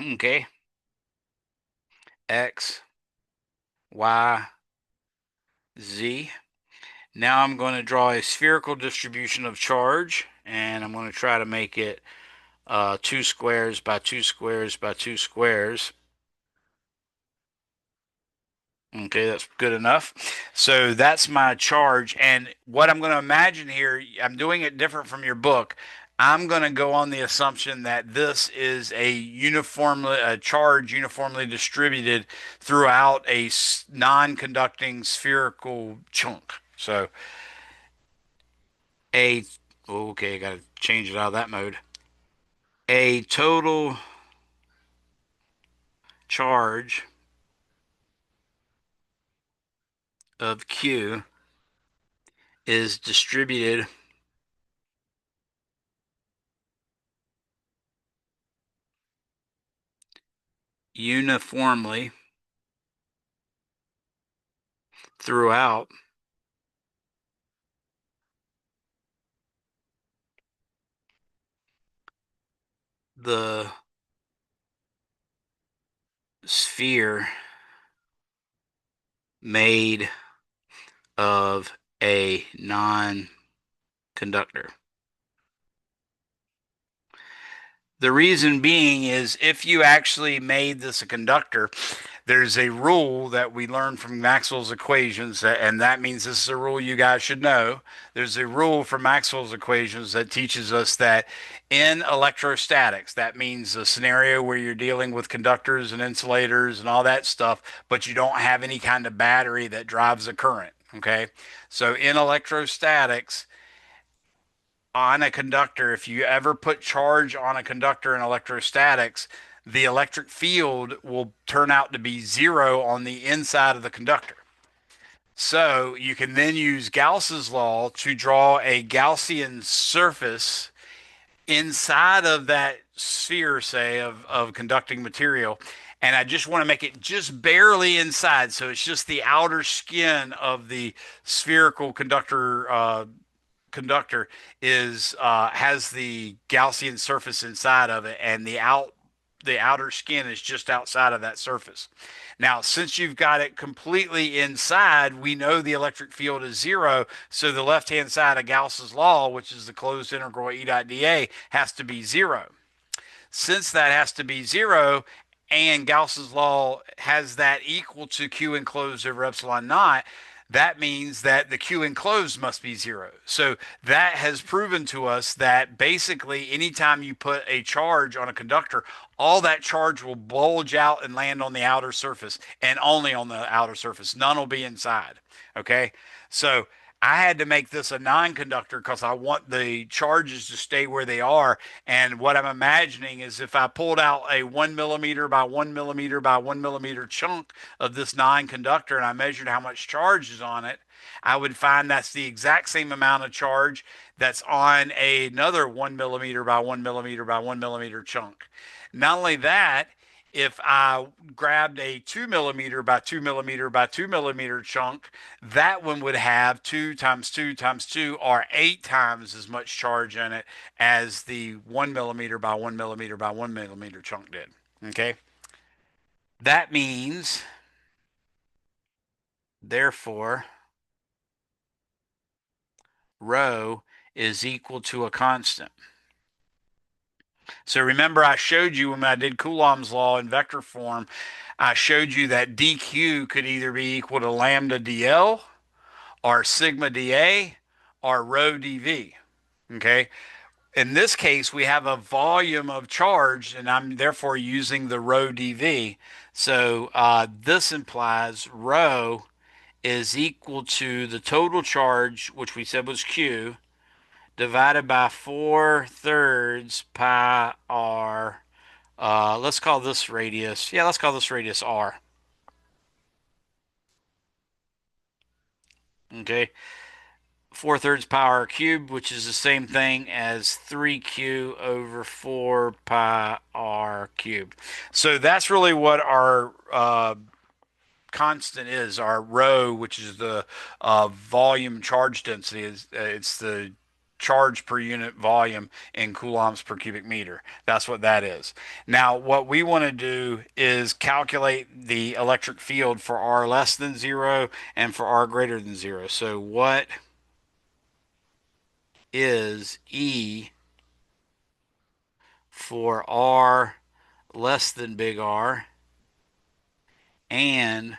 Okay. X, Y, Z. Now I'm going to draw a spherical distribution of charge, and I'm going to try to make it 2 squares by 2 squares by 2 squares. Okay, that's good enough. So that's my charge. And what I'm going to imagine here, I'm doing it different from your book. I'm going to go on the assumption that this is a charge uniformly distributed throughout a non-conducting spherical chunk. So a, okay, I got to change it out of that mode. A total charge of Q is distributed uniformly throughout the sphere made of a non-conductor. The reason being is if you actually made this a conductor, there's a rule that we learned from Maxwell's equations, and that means this is a rule you guys should know. There's a rule from Maxwell's equations that teaches us that in electrostatics, that means a scenario where you're dealing with conductors and insulators and all that stuff, but you don't have any kind of battery that drives a current. Okay. So in electrostatics, on a conductor, if you ever put charge on a conductor in electrostatics, the electric field will turn out to be zero on the inside of the conductor. So you can then use Gauss's law to draw a Gaussian surface inside of that sphere, say, of conducting material. And I just want to make it just barely inside. So it's just the outer skin of the spherical conductor is has the Gaussian surface inside of it, and the outer skin is just outside of that surface. Now, since you've got it completely inside, we know the electric field is zero. So the left-hand side of Gauss's law, which is the closed integral E dot dA, has to be zero. Since that has to be zero, and Gauss's law has that equal to Q enclosed over epsilon naught, that means that the Q enclosed must be zero. So that has proven to us that basically anytime you put a charge on a conductor, all that charge will bulge out and land on the outer surface and only on the outer surface. None will be inside. Okay. So I had to make this a non-conductor because I want the charges to stay where they are. And what I'm imagining is if I pulled out a 1 millimeter by 1 millimeter by 1 millimeter chunk of this non-conductor and I measured how much charge is on it, I would find that's the exact same amount of charge that's on another 1 millimeter by 1 millimeter by 1 millimeter chunk. Not only that, if I grabbed a 2 millimeter by 2 millimeter by 2 millimeter chunk, that one would have 2 times 2 times 2 or 8 times as much charge in it as the 1 millimeter by 1 millimeter by 1 millimeter chunk did. Okay. That means, therefore, rho is equal to a constant. So remember, I showed you when I did Coulomb's law in vector form, I showed you that dq could either be equal to lambda dl or sigma dA or rho dV. Okay. In this case, we have a volume of charge, and I'm therefore using the rho dV. So this implies rho is equal to the total charge, which we said was Q, divided by 4/3 pi r. Let's call this radius. Yeah, let's call this radius r. Okay. 4/3 pi r cubed, which is the same thing as 3q over 4 pi r cubed. So that's really what our constant is. Our rho, which is the volume charge density, is it's the charge per unit volume in coulombs per cubic meter. That's what that is. Now, what we want to do is calculate the electric field for r less than 0 and for r greater than 0. So what is E for R less than big R and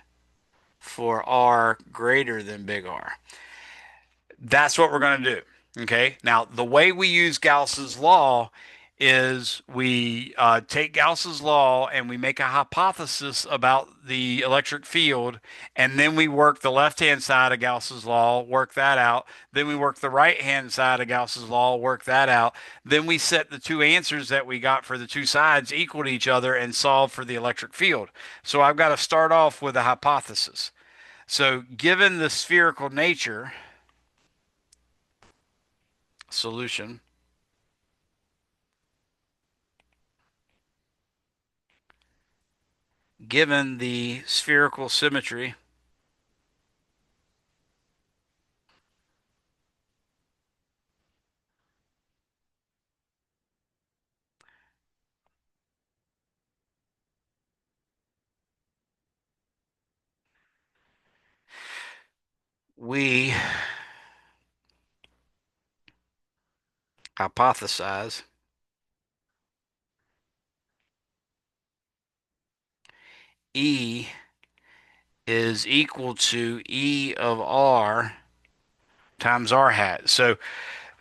for R greater than big R? That's what we're going to do. Okay. Now, the way we use Gauss's law is we take Gauss's law and we make a hypothesis about the electric field, and then we work the left-hand side of Gauss's law, work that out. Then we work the right-hand side of Gauss's law, work that out. Then we set the two answers that we got for the two sides equal to each other and solve for the electric field. So I've got to start off with a hypothesis. So given the spherical nature, solution, given the spherical symmetry we hypothesize E is equal to E of R times R hat. So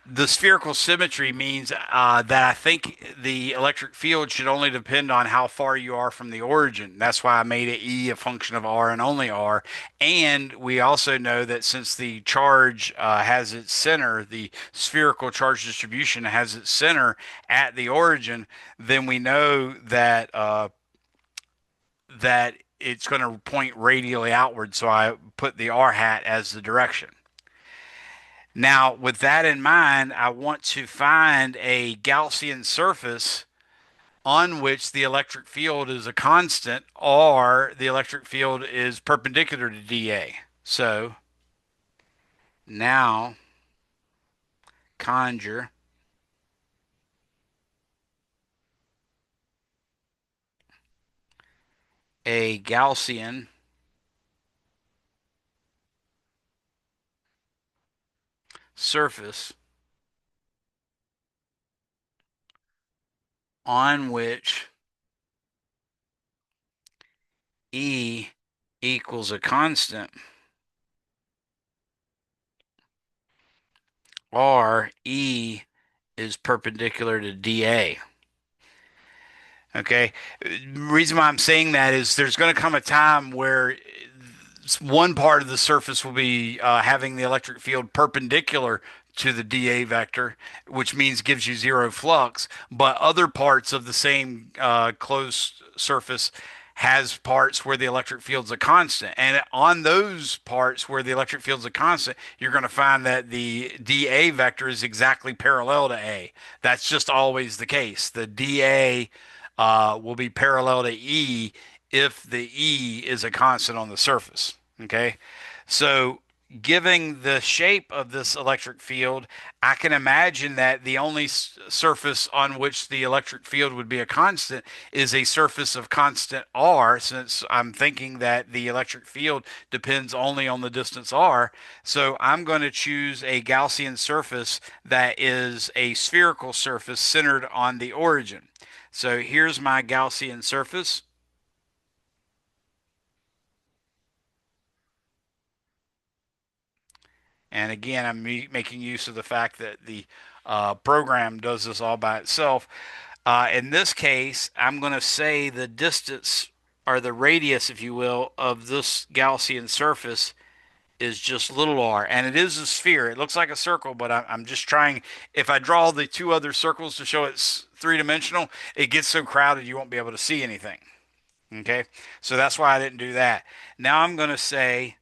the spherical symmetry means that I think the electric field should only depend on how far you are from the origin. That's why I made it E a function of R and only R. And we also know that since the charge has its center, the spherical charge distribution has its center at the origin, then we know that it's going to point radially outward. So I put the R hat as the direction. Now, with that in mind, I want to find a Gaussian surface on which the electric field is a constant or the electric field is perpendicular to dA. So now conjure a Gaussian surface on which E equals a constant or E is perpendicular to dA. Okay. The reason why I'm saying that is there's going to come a time where one part of the surface will be having the electric field perpendicular to the dA vector, which means gives you zero flux, but other parts of the same closed surface has parts where the electric field's a constant. And on those parts where the electric field's a constant, you're going to find that the dA vector is exactly parallel to A. That's just always the case. The dA will be parallel to E if the E is a constant on the surface. Okay. So, giving the shape of this electric field, I can imagine that the only surface on which the electric field would be a constant is a surface of constant r, since I'm thinking that the electric field depends only on the distance r. So I'm going to choose a Gaussian surface that is a spherical surface centered on the origin. So here's my Gaussian surface. And again, I'm making use of the fact that the program does this all by itself. In this case, I'm going to say the distance or the radius, if you will, of this Gaussian surface is just little r. And it is a sphere. It looks like a circle, but I'm just trying. If I draw the two other circles to show it's three-dimensional, it gets so crowded you won't be able to see anything. Okay? So that's why I didn't do that. Now I'm going to say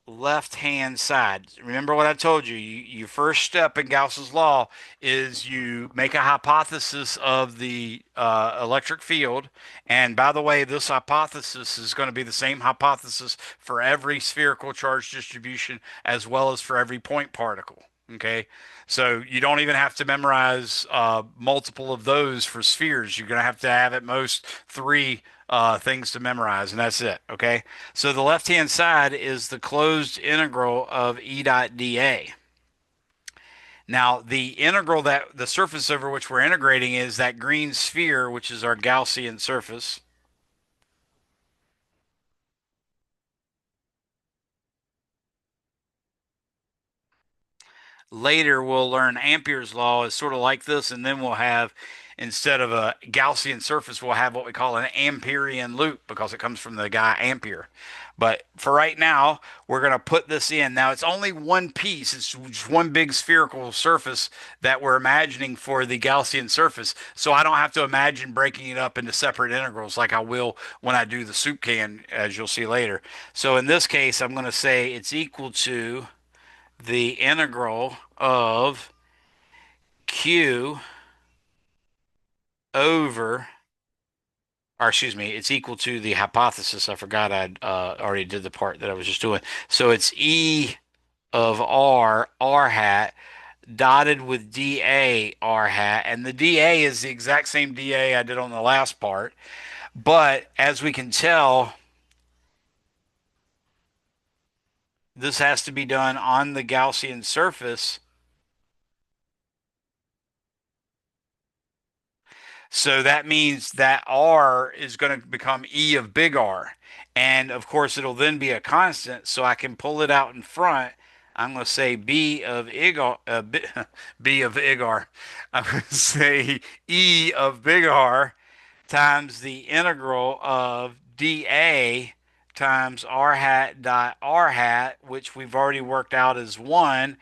left hand side. Remember what I told you. Your first step in Gauss's law is you make a hypothesis of the electric field. And by the way, this hypothesis is going to be the same hypothesis for every spherical charge distribution as well as for every point particle. Okay. So you don't even have to memorize multiple of those for spheres. You're going to have at most three things to memorize, and that's it. Okay. So the left-hand side is the closed integral of E dot dA. Now, the integral that the surface over which we're integrating is that green sphere, which is our Gaussian surface. Later we'll learn Ampere's law is sort of like this, and then we'll have, instead of a Gaussian surface, we'll have what we call an Amperian loop because it comes from the guy Ampere. But for right now, we're going to put this in. Now, it's only one piece. It's just one big spherical surface that we're imagining for the Gaussian surface. So I don't have to imagine breaking it up into separate integrals like I will when I do the soup can, as you'll see later. So in this case, I'm going to say it's equal to the integral of q over, or excuse me, it's equal to the hypothesis. I forgot I already did the part that I was just doing. So it's E of R hat, dotted with dA R hat. And the dA is the exact same dA I did on the last part. But as we can tell, this has to be done on the Gaussian surface. So that means that R is going to become E of big R. And of course, it'll then be a constant, so I can pull it out in front. I'm going to say B of Igar, B of Igar. I'm going to say E of big R times the integral of dA times r hat dot r hat, which we've already worked out as 1.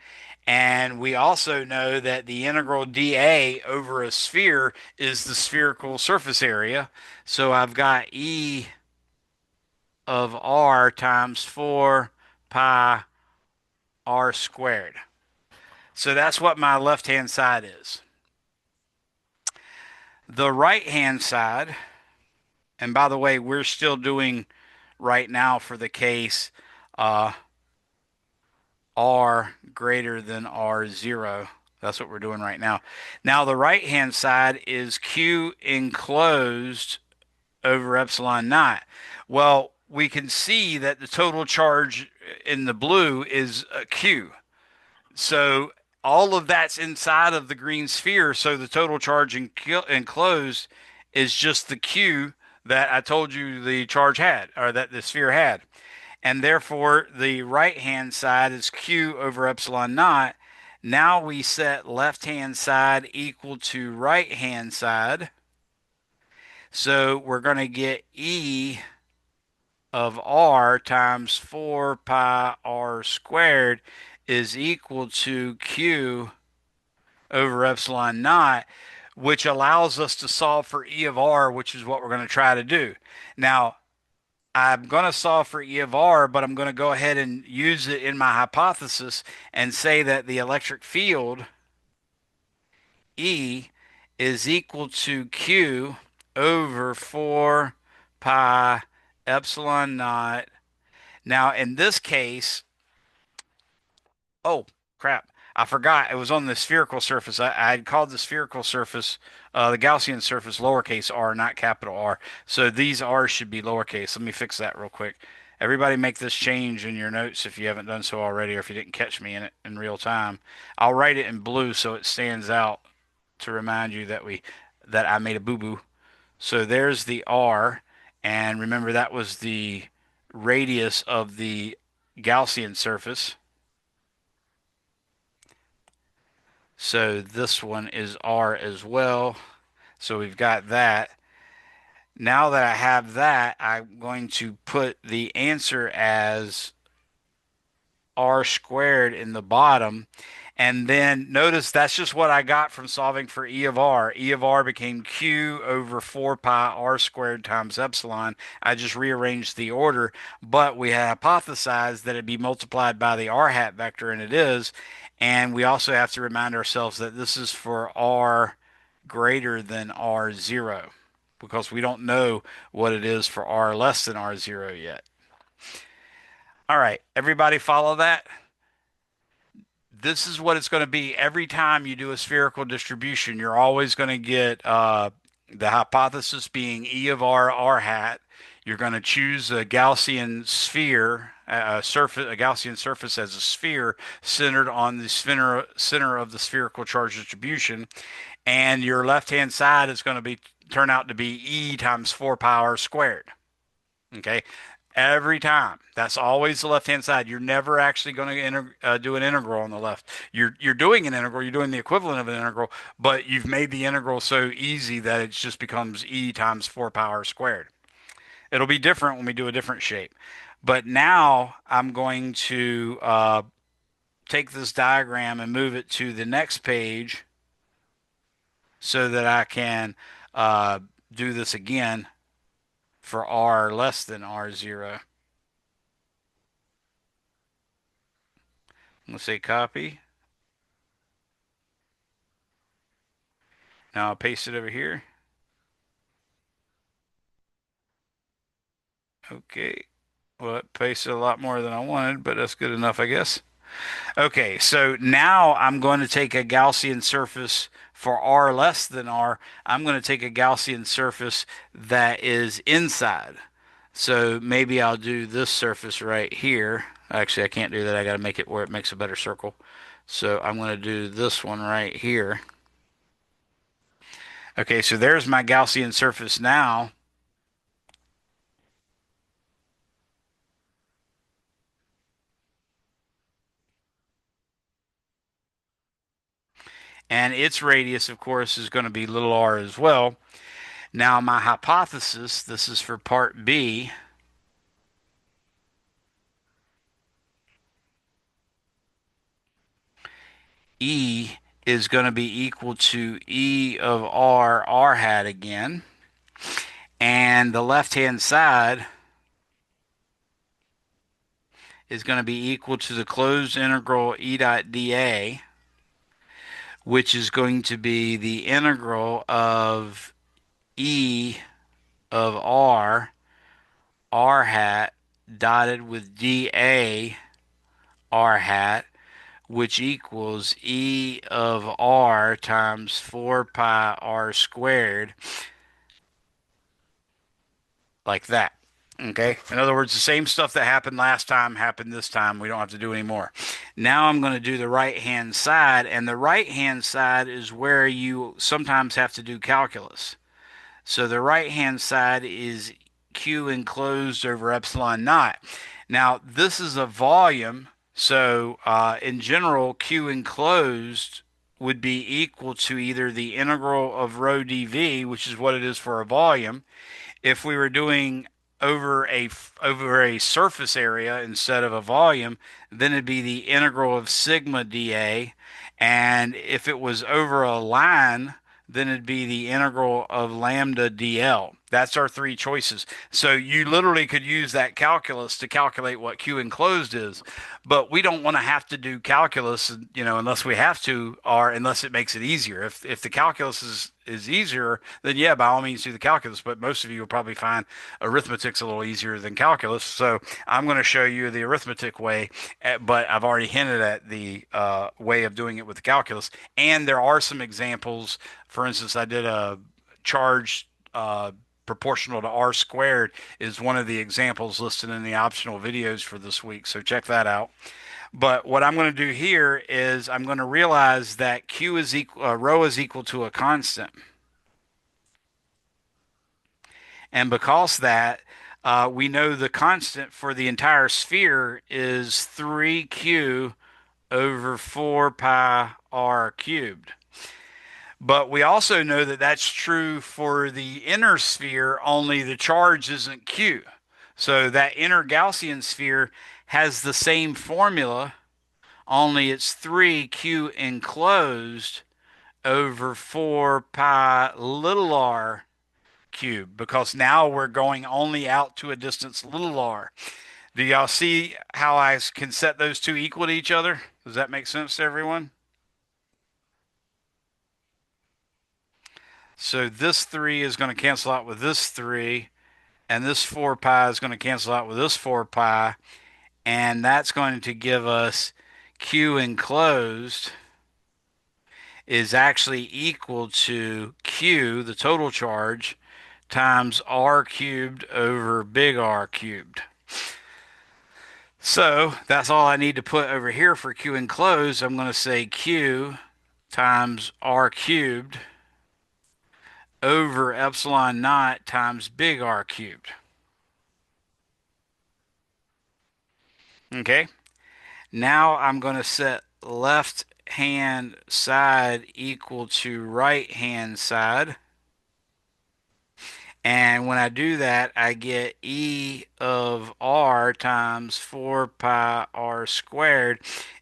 And we also know that the integral dA over a sphere is the spherical surface area. So I've got E of r times 4 pi r squared. So that's what my left-hand side is. The right-hand side, and by the way, we're still doing right now for the case uh, r greater than r0. That's what we're doing right now. Now, the right hand side is q enclosed over epsilon naught. Well, we can see that the total charge in the blue is q. So all of that's inside of the green sphere. So the total charge enclosed is just the q that I told you the charge had, or that the sphere had. And therefore, the right hand side is q over epsilon naught. Now we set left hand side equal to right hand side. So we're going to get E of r times 4 pi r squared is equal to q over epsilon naught, which allows us to solve for E of r, which is what we're going to try to do. Now, I'm going to solve for E of r, but I'm going to go ahead and use it in my hypothesis and say that the electric field E is equal to Q over 4 pi epsilon naught. Now, in this case, oh, crap. I forgot. It was on the spherical surface. I had called the spherical surface, the Gaussian surface, lowercase r, not capital R. So these r's should be lowercase. Let me fix that real quick. Everybody make this change in your notes if you haven't done so already, or if you didn't catch me in it in real time. I'll write it in blue so it stands out to remind you that I made a boo-boo. So there's the r, and remember that was the radius of the Gaussian surface. So this one is R as well. So we've got that. Now that I have that, I'm going to put the answer as R squared in the bottom. And then notice that's just what I got from solving for E of R. E of R became Q over 4 pi R squared times epsilon. I just rearranged the order, but we had hypothesized that it'd be multiplied by the R hat vector, and it is. And we also have to remind ourselves that this is for R greater than R0 because we don't know what it is for R less than R0 yet. All right, everybody follow that? This is what it's going to be every time you do a spherical distribution. You're always going to get the hypothesis being E of R, R hat. You're going to choose a Gaussian sphere, a Gaussian surface as a sphere centered on the center of the spherical charge distribution. And your left-hand side is going to turn out to be E times 4 pi r squared. Okay. Every time. That's always the left-hand side. You're never actually going to do an integral on the left. You're doing an integral. You're doing the equivalent of an integral, but you've made the integral so easy that it just becomes E times 4 pi r squared. It'll be different when we do a different shape. But now I'm going to take this diagram and move it to the next page so that I can do this again for r less than r0. Let's say copy. Now I'll paste it over here. Okay. Well, it pasted a lot more than I wanted, but that's good enough, I guess. Okay, so now I'm going to take a Gaussian surface for r less than r. I'm going to take a Gaussian surface that is inside. So maybe I'll do this surface right here. Actually, I can't do that. I got to make it where it makes a better circle. So I'm going to do this one right here. Okay, so there's my Gaussian surface now. And its radius, of course, is going to be little r as well. Now, my hypothesis, this is for part B, E is going to be equal to E of r hat again. And the left-hand side is going to be equal to the closed integral E dot dA, which is going to be the integral of E of r hat, dotted with dA, r hat, which equals E of r times 4 pi r squared, like that. Okay. In other words, the same stuff that happened last time happened this time. We don't have to do any more. Now I'm going to do the right hand side, and the right hand side is where you sometimes have to do calculus. So the right hand side is Q enclosed over epsilon naught. Now this is a volume, so in general, Q enclosed would be equal to either the integral of rho dV, which is what it is for a volume. If we were doing over a surface area instead of a volume, then it'd be the integral of sigma dA. And if it was over a line, then it'd be the integral of lambda dl. That's our three choices. So you literally could use that calculus to calculate what Q enclosed is, but we don't want to have to do calculus, unless we have to, or unless it makes it easier. If the calculus is easier, then yeah, by all means do the calculus. But most of you will probably find arithmetic's a little easier than calculus. So I'm going to show you the arithmetic way, but I've already hinted at the way of doing it with the calculus. And there are some examples. For instance, I did a charge proportional to r squared is one of the examples listed in the optional videos for this week. So check that out. But what I'm going to do here is I'm going to realize that Q is equal, rho is equal to a constant. And because that, we know the constant for the entire sphere is 3Q over 4 pi r cubed. But we also know that that's true for the inner sphere, only the charge isn't Q. So that inner Gaussian sphere has the same formula, only it's 3Q enclosed over 4 pi little r cubed, because now we're going only out to a distance little r. Do y'all see how I can set those two equal to each other? Does that make sense to everyone? So this 3 is going to cancel out with this 3, and this 4 pi is going to cancel out with this 4 pi, and that's going to give us Q enclosed is actually equal to Q, the total charge, times r cubed over big R cubed. So that's all I need to put over here for Q enclosed. I'm going to say Q times r cubed over epsilon naught times big R cubed. Okay. Now I'm going to set left hand side equal to right hand side. And when I do that, I get E of R times 4 pi R squared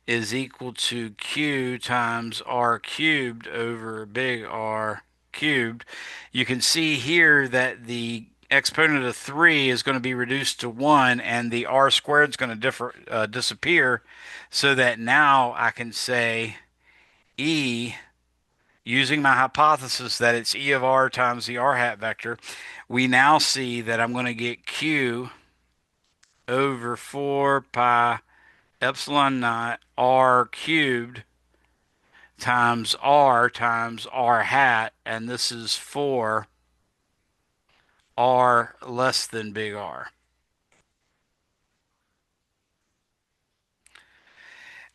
is equal to Q times R cubed over big R cubed. You can see here that the exponent of 3 is going to be reduced to 1, and the R squared is going to disappear, so that now I can say E, using my hypothesis that it's E of R times the R hat vector, we now see that I'm going to get Q over 4 pi epsilon naught R cubed times R hat, and this is for R less than big R.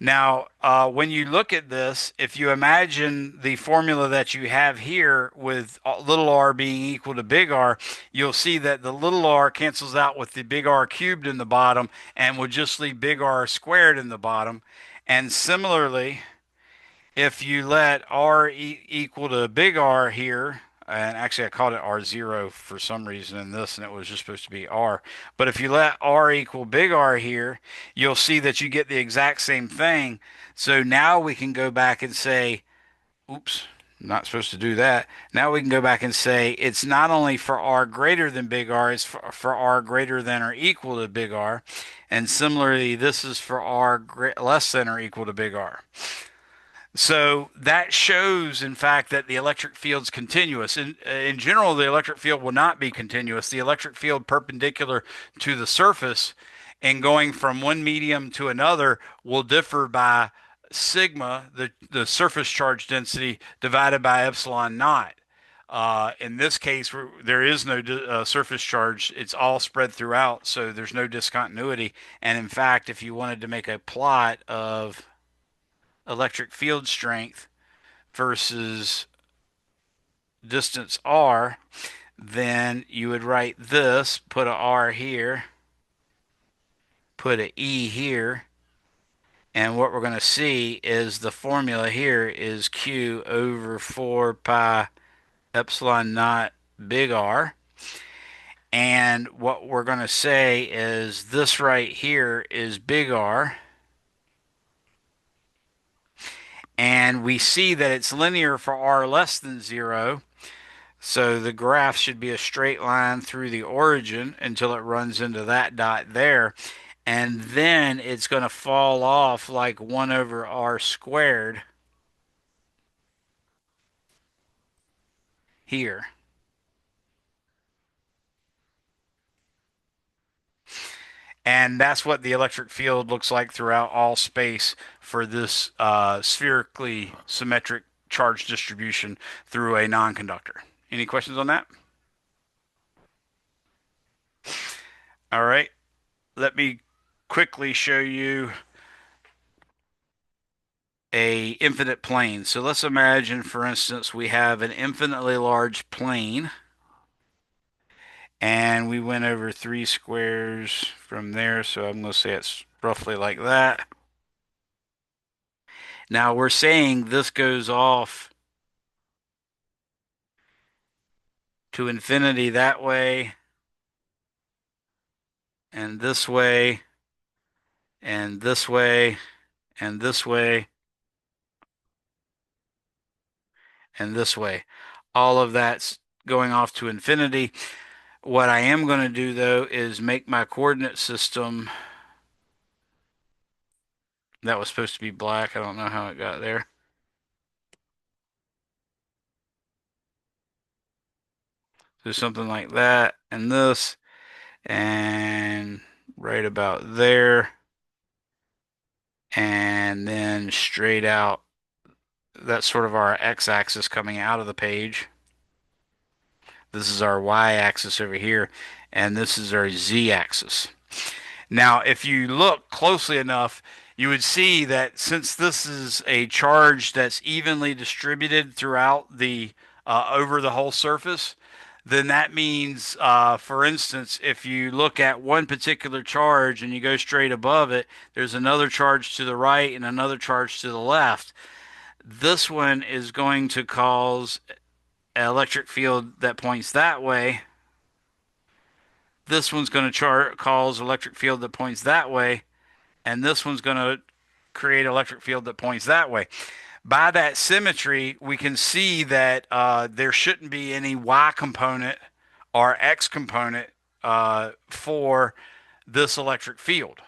Now, when you look at this, if you imagine the formula that you have here with little r being equal to big R, you'll see that the little r cancels out with the big R cubed in the bottom and would just leave big R squared in the bottom. And similarly, if you let equal to big R here, and actually I called it R0 for some reason in this, and it was just supposed to be R. But if you let R equal big R here, you'll see that you get the exact same thing. So now we can go back and say, oops, not supposed to do that. Now we can go back and say it's not only for R greater than big R, it's for R greater than or equal to big R. And similarly, this is for R less than or equal to big R. So that shows, in fact, that the electric field's continuous. In general, the electric field will not be continuous. The electric field perpendicular to the surface and going from one medium to another will differ by sigma, the surface charge density, divided by epsilon naught. In this case, there is no surface charge. It's all spread throughout, so there's no discontinuity. And in fact, if you wanted to make a plot of electric field strength versus distance r, then you would write this, put a r here, put a e here, and what we're going to see is the formula here is q over 4 pi epsilon naught big R. And what we're going to say is this right here is big R. And we see that it's linear for r less than 0. So the graph should be a straight line through the origin until it runs into that dot there. And then it's going to fall off like 1 over r squared here. And that's what the electric field looks like throughout all space for this spherically symmetric charge distribution through a non-conductor. Any questions on that? All right. Let me quickly show you a infinite plane. So let's imagine, for instance, we have an infinitely large plane, and we went over 3 squares from there. So I'm going to say it's roughly like that. Now we're saying this goes off to infinity that way, and this way, and this way, and this way, and this way. All of that's going off to infinity. What I am going to do, though, is make my coordinate system that was supposed to be black. I don't know how it got there. So something like that, and this, and right about there, and then straight out. That's sort of our x-axis coming out of the page. This is our y-axis over here, and this is our z-axis. Now, if you look closely enough, you would see that since this is a charge that's evenly distributed throughout the over the whole surface, then that means, for instance, if you look at one particular charge and you go straight above it, there's another charge to the right and another charge to the left. This one is going to cause an electric field that points that way. This one's going to cause electric field that points that way, and this one's going to create electric field that points that way. By that symmetry, we can see that there shouldn't be any y component or x component for this electric field.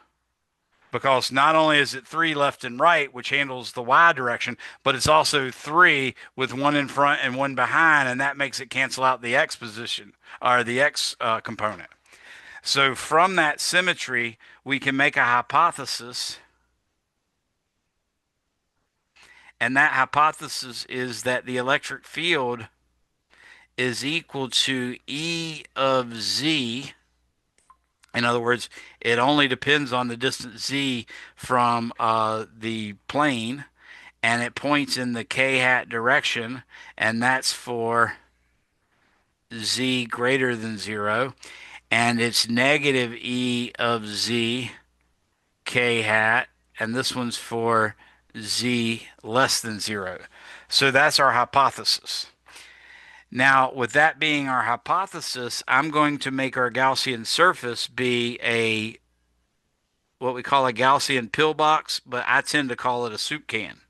Because not only is it 3 left and right, which handles the y direction, but it's also 3 with one in front and one behind, and that makes it cancel out the x position or the x component. So from that symmetry, we can make a hypothesis, and that hypothesis is that the electric field is equal to E of z In other words, it only depends on the distance z from the plane, and it points in the k hat direction, and that's for z greater than 0, and it's negative e of z k hat, and this one's for z less than 0. So that's our hypothesis. Now, with that being our hypothesis, I'm going to make our Gaussian surface be a what we call a Gaussian pillbox, but I tend to call it a soup can.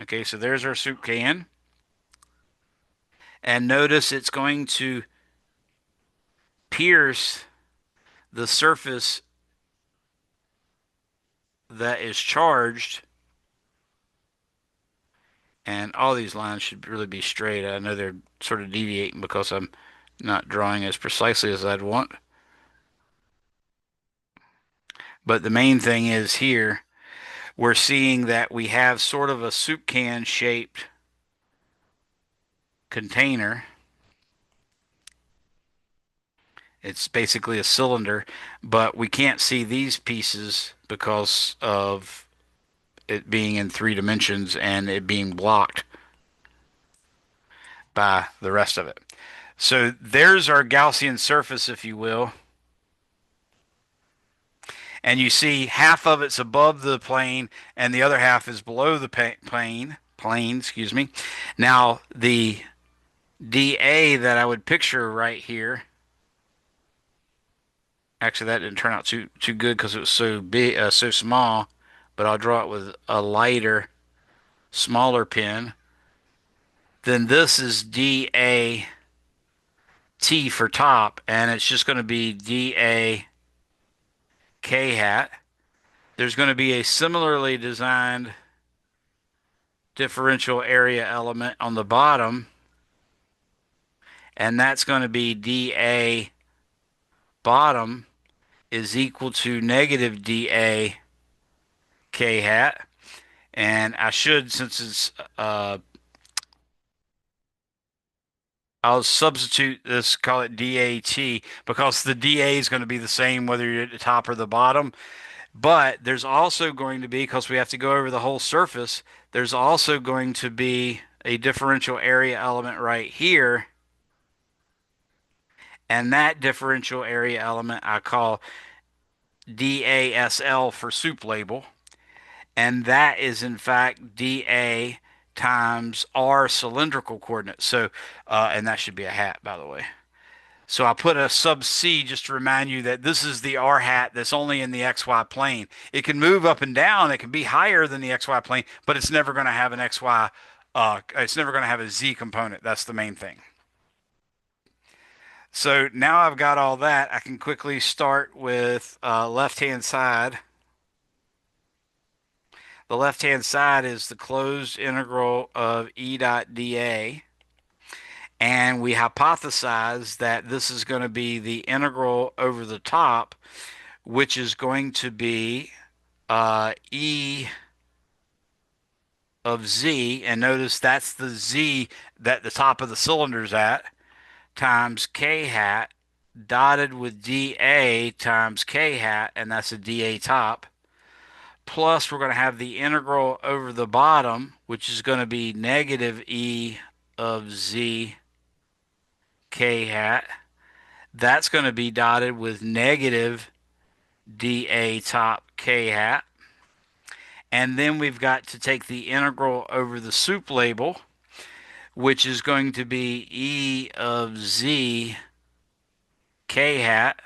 Okay, so there's our soup can. And notice it's going to pierce the surface that is charged. And all these lines should really be straight. I know they're sort of deviating because I'm not drawing as precisely as I'd want. But the main thing is here, we're seeing that we have sort of a soup can shaped container. It's basically a cylinder, but we can't see these pieces because of it being in 3 dimensions and it being blocked by the rest of it. So there's our Gaussian surface, if you will. And you see half of it's above the plane and the other half is below the plane, excuse me. Now the dA that I would picture right here, actually that didn't turn out too good because it was so big, so small, but I'll draw it with a lighter, smaller pen. Then this is dA T for top, and it's just going to be dA K hat. There's going to be a similarly designed differential area element on the bottom, and that's going to be dA bottom is equal to negative dA K hat. And I should, since it's, I'll substitute this, call it DAT, because the DA is going to be the same whether you're at the top or the bottom. But there's also going to be, because we have to go over the whole surface, there's also going to be a differential area element right here. And that differential area element I call DASL for soup label. And that is in fact dA times R cylindrical coordinates. So, and that should be a hat, by the way. So I put a sub C just to remind you that this is the R hat that's only in the XY plane. It can move up and down. It can be higher than the XY plane, but it's never going to have an XY. It's never going to have a Z component. That's the main thing. So now I've got all that. I can quickly start with left-hand side. The left-hand side is the closed integral of E dot dA. And we hypothesize that this is going to be the integral over the top, which is going to be E of Z. And notice that's the Z that the top of the cylinder's at, times K hat, dotted with dA times K hat, and that's a dA top. Plus, we're going to have the integral over the bottom, which is going to be negative E of Z K hat. That's going to be dotted with negative dA top K hat. And then we've got to take the integral over the soup label, which is going to be E of Z K hat,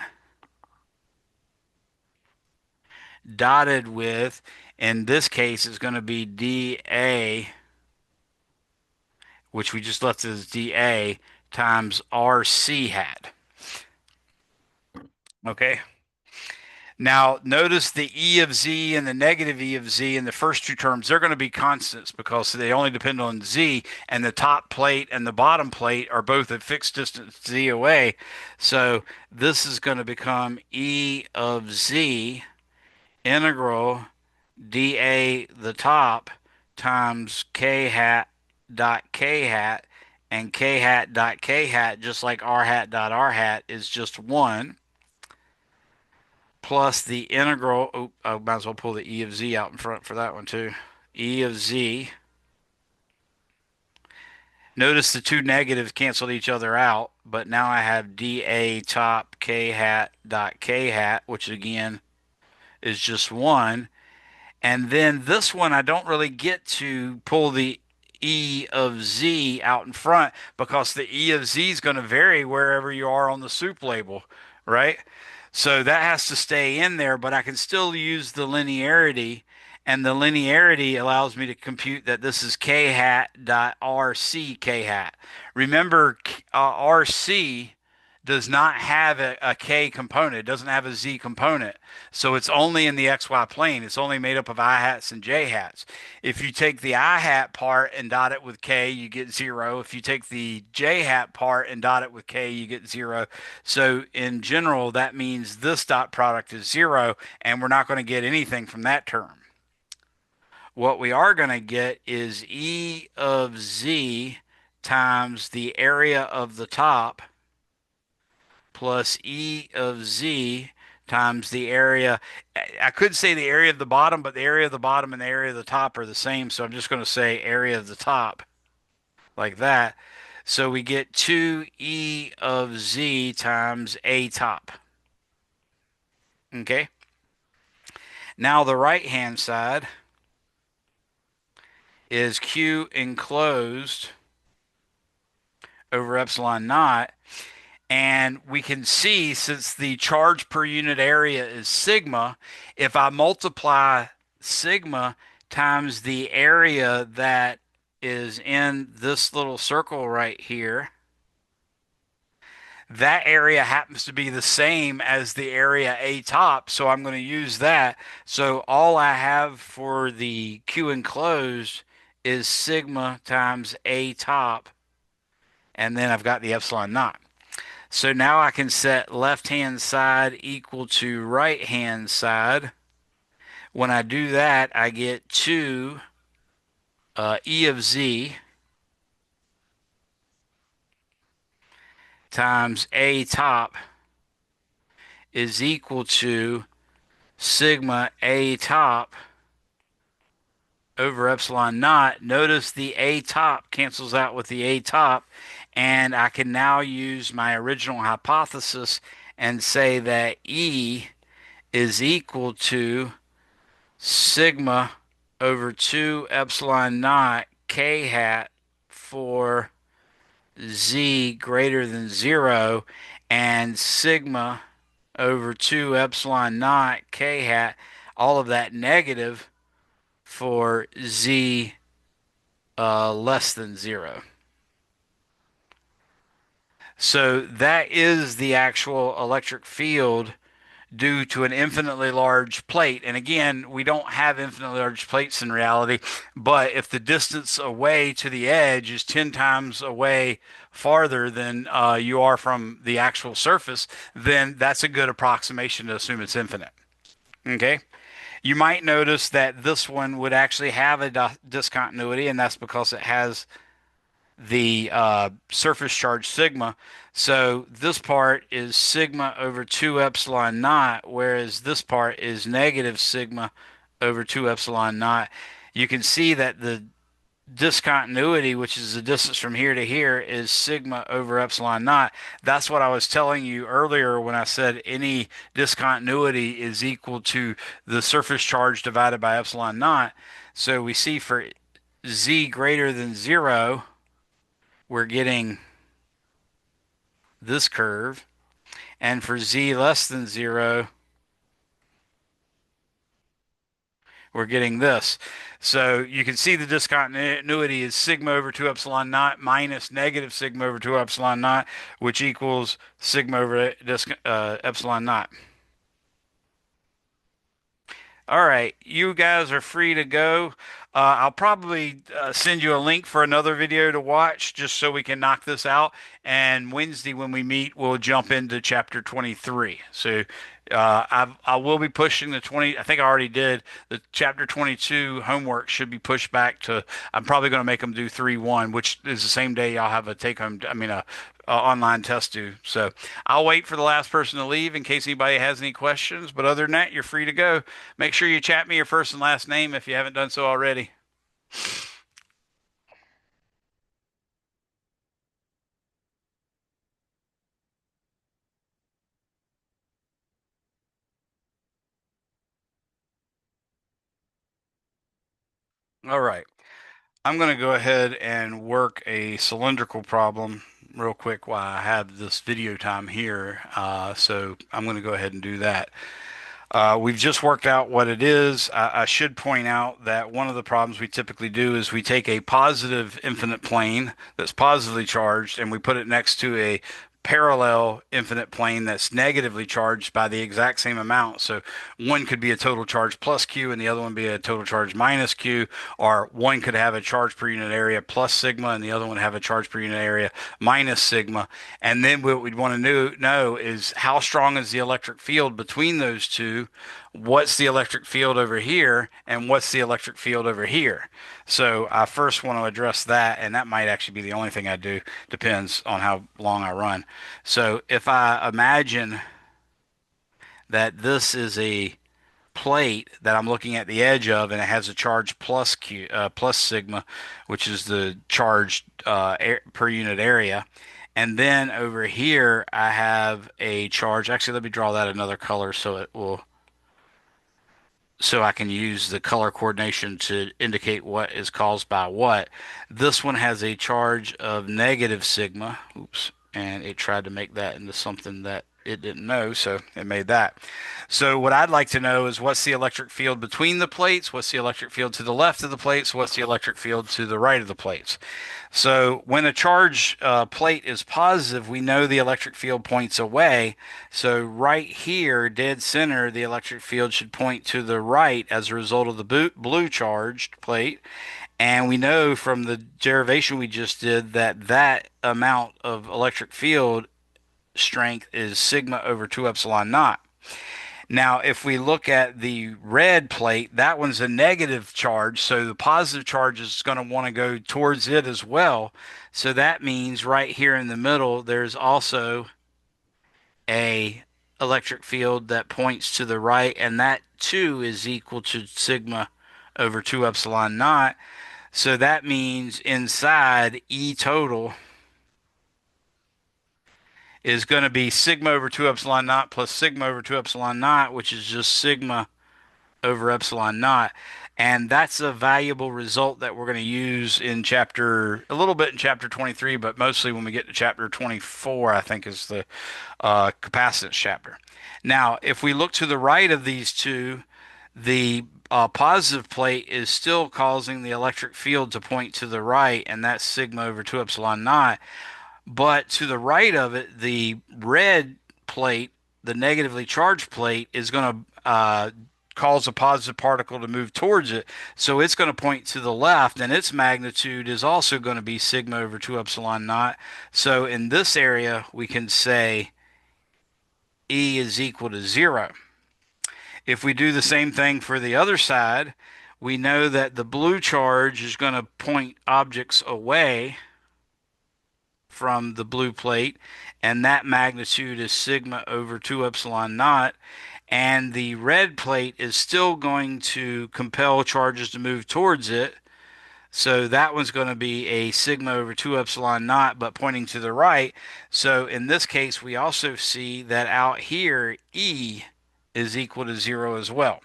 dotted with, in this case, is going to be dA, which we just left as dA, times RC hat. Okay. Now, notice the E of Z and the negative E of Z in the first two terms, they're going to be constants because they only depend on Z, and the top plate and the bottom plate are both at fixed distance Z away. So this is going to become E of Z integral dA the top times K hat dot K hat, And k hat dot k hat, just like r hat dot r hat, is just 1 plus the integral. Oh, I might as well pull the e of z out in front for that one too. E of z. Notice the two negatives canceled each other out, but now I have dA top k hat dot k hat, which again is just 1. And then this one, I don't really get to pull the E of Z out in front because the E of Z is going to vary wherever you are on the soup label, right? So that has to stay in there, but I can still use the linearity, and the linearity allows me to compute that this is k hat dot RC k hat. Remember, RC does not have a k component. It doesn't have a z component. So it's only in the xy plane. It's only made up of I hats and j hats. If you take the I hat part and dot it with k, you get 0. If you take the j hat part and dot it with k, you get 0. So in general, that means this dot product is 0, and we're not going to get anything from that term. What we are going to get is E of z times the area of the top plus E of z times the area. I could say the area of the bottom, but the area of the bottom and the area of the top are the same. So I'm just going to say area of the top like that. So we get 2E of z times A top. Okay. Now the right hand side is Q enclosed over epsilon naught. And we can see, since the charge per unit area is sigma, if I multiply sigma times the area that is in this little circle right here, that area happens to be the same as the area A top, so I'm going to use that. So all I have for the Q enclosed is sigma times A top, and then I've got the epsilon naught. So now I can set left-hand side equal to right-hand side. When I do that, I get 2 E of z times A top is equal to sigma A top over epsilon naught. Notice the A top cancels out with the A top, and I can now use my original hypothesis and say that E is equal to sigma over 2 epsilon naught k hat for z greater than 0, and sigma over 2 epsilon naught k hat, all of that negative for z less than 0. So that is the actual electric field due to an infinitely large plate. And again, we don't have infinitely large plates in reality, but if the distance away to the edge is 10 times away farther than you are from the actual surface, then that's a good approximation to assume it's infinite. Okay? You might notice that this one would actually have a discontinuity, and that's because it has the surface charge sigma. So this part is sigma over 2 epsilon naught, whereas this part is negative sigma over 2 epsilon naught. You can see that the discontinuity, which is the distance from here to here, is sigma over epsilon naught. That's what I was telling you earlier when I said any discontinuity is equal to the surface charge divided by epsilon naught. So we see for z greater than 0, we're getting this curve, and for z less than 0, we're getting this. So you can see the discontinuity is sigma over 2 epsilon naught minus negative sigma over 2 epsilon naught, which equals sigma over epsilon naught. All right, you guys are free to go. I'll probably send you a link for another video to watch just so we can knock this out. And Wednesday, when we meet, we'll jump into chapter 23. So I will be pushing the 20. I think I already did. The chapter 22 homework should be pushed back to, I'm probably going to make them do 3-1, which is the same day I'll have a take home, I mean, a online test due. So I'll wait for the last person to leave in case anybody has any questions. But other than that, you're free to go. Make sure you chat me your first and last name if you haven't done so already. All right. I'm going to go ahead and work a cylindrical problem real quick while I have this video time here. So I'm going to go ahead and do that. We've just worked out what it is. I should point out that one of the problems we typically do is we take a positive infinite plane that's positively charged and we put it next to a parallel infinite plane that's negatively charged by the exact same amount. So one could be a total charge plus Q and the other one be a total charge minus Q, or one could have a charge per unit area plus sigma and the other one have a charge per unit area minus sigma. And then what we'd want to know is how strong is the electric field between those two? What's the electric field over here? And what's the electric field over here? So I first want to address that, and that might actually be the only thing I do. Depends on how long I run. So if I imagine that this is a plate that I'm looking at the edge of, and it has a charge plus Q, plus sigma, which is the charge per unit area. And then over here, I have a charge. Actually, let me draw that another color so it will, so I can use the color coordination to indicate what is caused by what. This one has a charge of negative sigma. Oops. And it tried to make that into something that it didn't know, so it made that. So what I'd like to know is what's the electric field between the plates? What's the electric field to the left of the plates? What's the electric field to the right of the plates? So when a charge plate is positive, we know the electric field points away. So right here, dead center, the electric field should point to the right as a result of the blue charged plate. And we know from the derivation we just did that that amount of electric field strength is sigma over 2 epsilon naught. Now, if we look at the red plate, that one's a negative charge, so the positive charge is going to want to go towards it as well. So that means right here in the middle, there's also a electric field that points to the right, and that too is equal to sigma over 2 epsilon naught. So that means inside E total is going to be sigma over 2 epsilon naught plus sigma over 2 epsilon naught, which is just sigma over epsilon naught. And that's a valuable result that we're going to use in chapter, a little bit in chapter 23, but mostly when we get to chapter 24, I think is the capacitance chapter. Now, if we look to the right of these two, the positive plate is still causing the electric field to point to the right, and that's sigma over 2 epsilon naught. But to the right of it, the red plate, the negatively charged plate, is going to cause a positive particle to move towards it. So it's going to point to the left, and its magnitude is also going to be sigma over 2 epsilon naught. So in this area, we can say E is equal to 0. If we do the same thing for the other side, we know that the blue charge is going to point objects away from the blue plate, and that magnitude is sigma over 2 epsilon naught. And the red plate is still going to compel charges to move towards it. So that one's going to be a sigma over 2 epsilon naught, but pointing to the right. So in this case, we also see that out here, E is equal to 0 as well.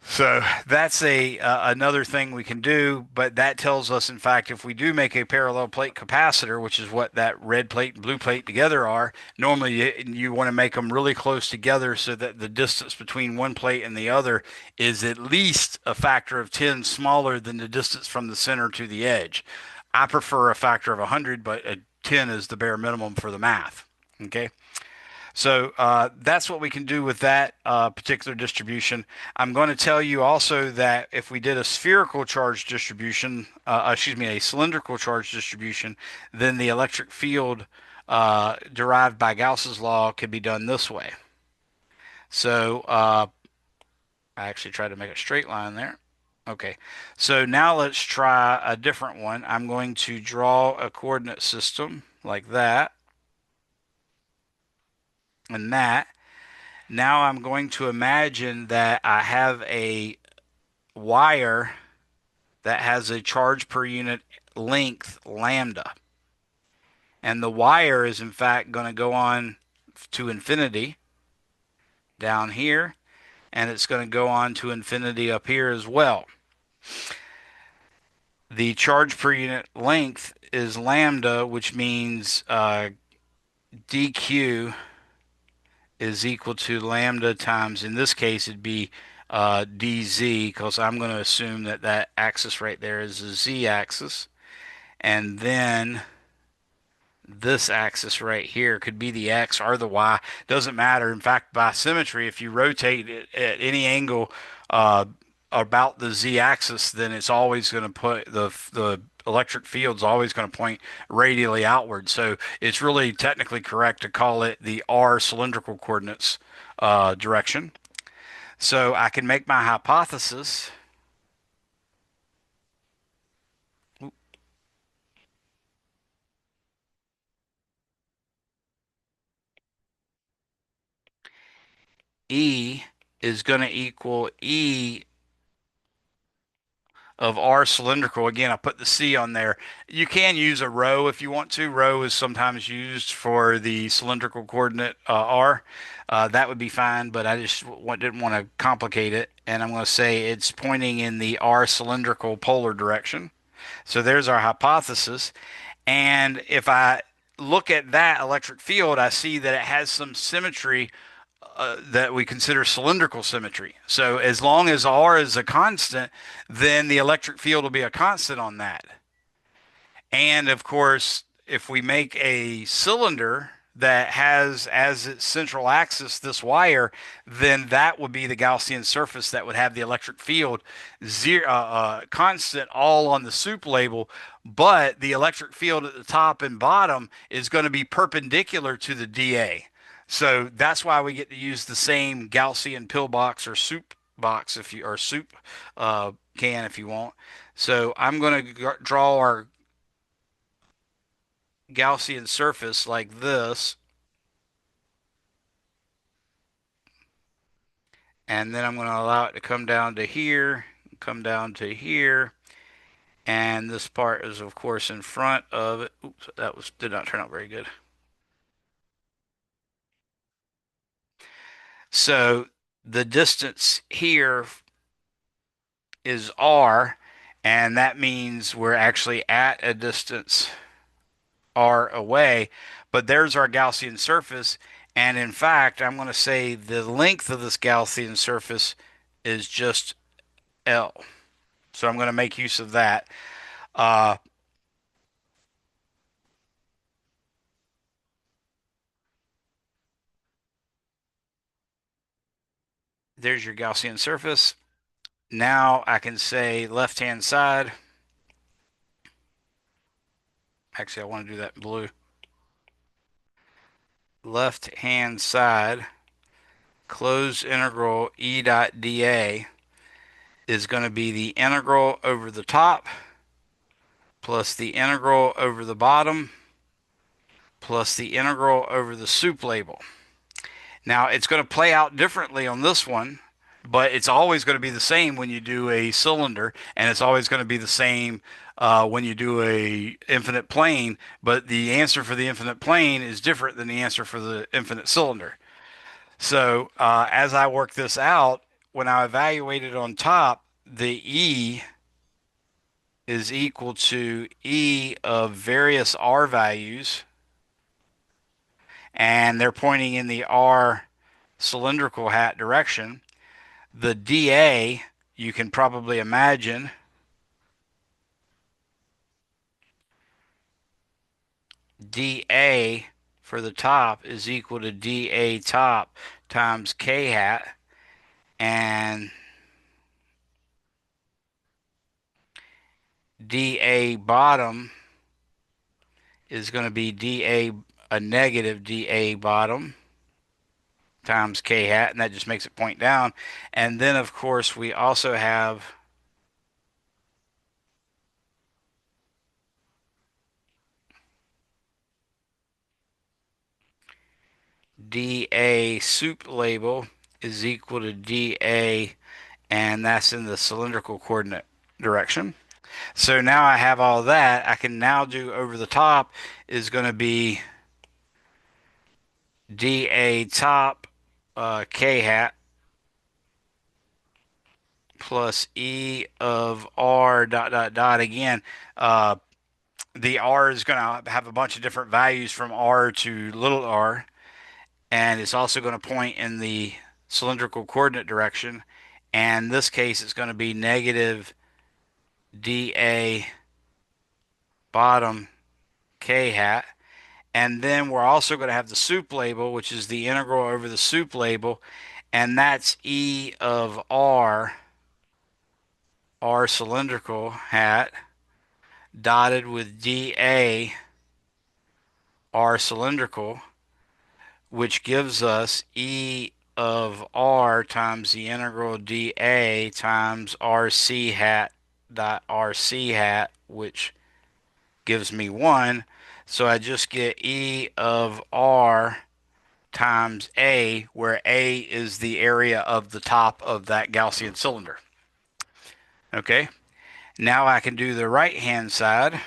So that's a another thing we can do, but that tells us, in fact, if we do make a parallel plate capacitor, which is what that red plate and blue plate together are, normally you want to make them really close together so that the distance between one plate and the other is at least a factor of 10 smaller than the distance from the center to the edge. I prefer a factor of 100, but a 10 is the bare minimum for the math. Okay. So that's what we can do with that particular distribution. I'm going to tell you also that if we did a spherical charge distribution, excuse me, a cylindrical charge distribution, then the electric field derived by Gauss's law could be done this way. So I actually tried to make a straight line there. Okay, so now let's try a different one. I'm going to draw a coordinate system like that and that. Now I'm going to imagine that I have a wire that has a charge per unit length lambda. And the wire is in fact going to go on to infinity down here, and it's going to go on to infinity up here as well. The charge per unit length is lambda, which means dq is equal to lambda times, in this case, it'd be dz, because I'm going to assume that that axis right there is the z-axis. And then this axis right here could be the x or the y. Doesn't matter. In fact, by symmetry, if you rotate it at any angle uh, about the z-axis, then it's always going to put the electric field's always going to point radially outward. So it's really technically correct to call it the r cylindrical coordinates direction. So I can make my hypothesis. E is going to equal E of R cylindrical. Again, I put the C on there. You can use a rho if you want to. Rho is sometimes used for the cylindrical coordinate R. That would be fine, but I just didn't want to complicate it. And I'm going to say it's pointing in the R cylindrical polar direction. So there's our hypothesis. And if I look at that electric field, I see that it has some symmetry that we consider cylindrical symmetry. So as long as R is a constant, then the electric field will be a constant on that. And of course, if we make a cylinder that has as its central axis this wire, then that would be the Gaussian surface that would have the electric field zero, constant all on the soup label. But the electric field at the top and bottom is going to be perpendicular to the dA. So that's why we get to use the same Gaussian pillbox or soup box if you or soup can if you want. So I'm going to draw our Gaussian surface like this, and then I'm going to allow it to come down to here, come down to here, and this part is of course in front of it. Oops, that was did not turn out very good. So the distance here is r, and that means we're actually at a distance r away, but there's our Gaussian surface. And in fact, I'm going to say the length of this Gaussian surface is just L. So I'm going to make use of that. Uh, there's your Gaussian surface. Now I can say left-hand side. Actually, I want to do that in blue. Left-hand side, closed integral E dot dA is going to be the integral over the top plus the integral over the bottom plus the integral over the soup label. Now, it's going to play out differently on this one, but it's always going to be the same when you do a cylinder, and it's always going to be the same when you do a infinite plane. But the answer for the infinite plane is different than the answer for the infinite cylinder. So as I work this out, when I evaluate it on top, the E is equal to E of various R values, and they're pointing in the R cylindrical hat direction. The dA, you can probably imagine, dA for the top is equal to dA top times K hat, and dA bottom is going to be dA, a negative dA bottom times K hat, and that just makes it point down. And then, of course, we also have dA soup label is equal to dA, and that's in the cylindrical coordinate direction. So now I have all that. I can now do over the top is going to be dA top K hat plus E of R dot dot dot again. Uh, the R is going to have a bunch of different values from R to little r, and it's also going to point in the cylindrical coordinate direction. And in this case, it's going to be negative dA bottom K hat. And then we're also going to have the soup label, which is the integral over the soup label, and that's E of R cylindrical hat, dotted with dA R cylindrical, which gives us E of R times the integral dA times RC hat dot RC hat, which gives me 1. So I just get E of R times A, where A is the area of the top of that Gaussian cylinder. Okay, now I can do the right hand side.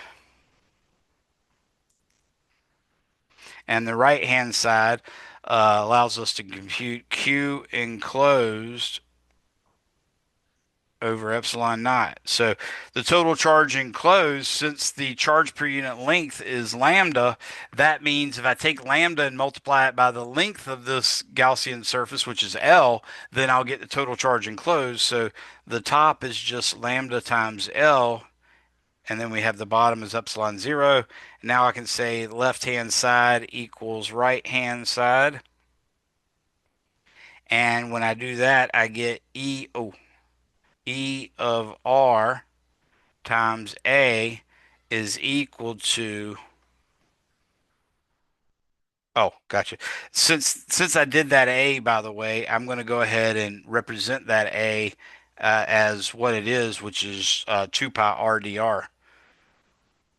And the right hand side allows us to compute Q enclosed over epsilon naught. So the total charge enclosed, since the charge per unit length is lambda, that means if I take lambda and multiply it by the length of this Gaussian surface, which is L, then I'll get the total charge enclosed. So the top is just lambda times L, and then we have the bottom is epsilon 0. Now I can say left hand side equals right hand side. And when I do that, I get E of R times A is equal to, oh, gotcha. Since I did that A, by the way, I'm going to go ahead and represent that A as what it is, which is 2 pi R dr.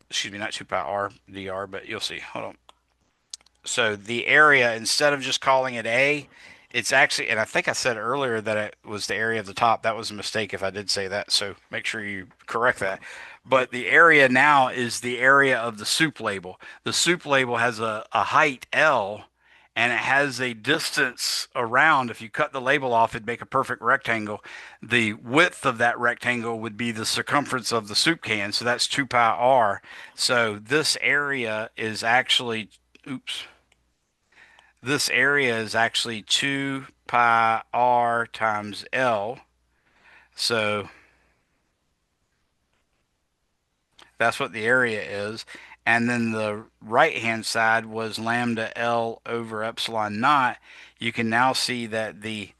Excuse me, not 2 pi R dr, but you'll see. Hold on. So the area, instead of just calling it A, it's actually, and I think I said earlier that it was the area of the top. That was a mistake if I did say that. So make sure you correct that. But the area now is the area of the soup label. The soup label has a height L, and it has a distance around. If you cut the label off, it'd make a perfect rectangle. The width of that rectangle would be the circumference of the soup can. So that's 2 pi R. So this area is actually, oops, this area is actually 2 pi r times L. So that's what the area is. And then the right hand side was lambda L over epsilon naught. You can now see that the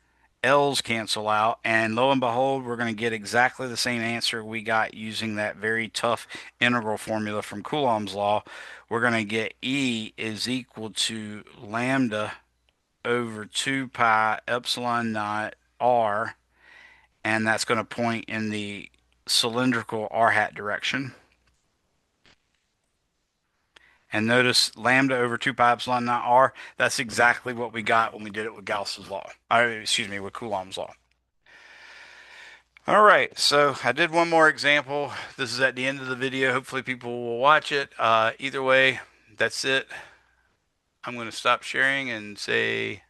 L's cancel out, and lo and behold, we're going to get exactly the same answer we got using that very tough integral formula from Coulomb's law. We're going to get E is equal to lambda over 2 pi epsilon naught r, and that's going to point in the cylindrical r hat direction. And notice lambda over 2 pi epsilon naught r, that's exactly what we got when we did it with Gauss's law. Excuse me, with Coulomb's law. All right, so I did one more example. This is at the end of the video. Hopefully people will watch it. Either way, that's it. I'm going to stop sharing and say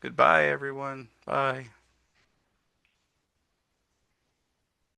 goodbye, everyone. Bye.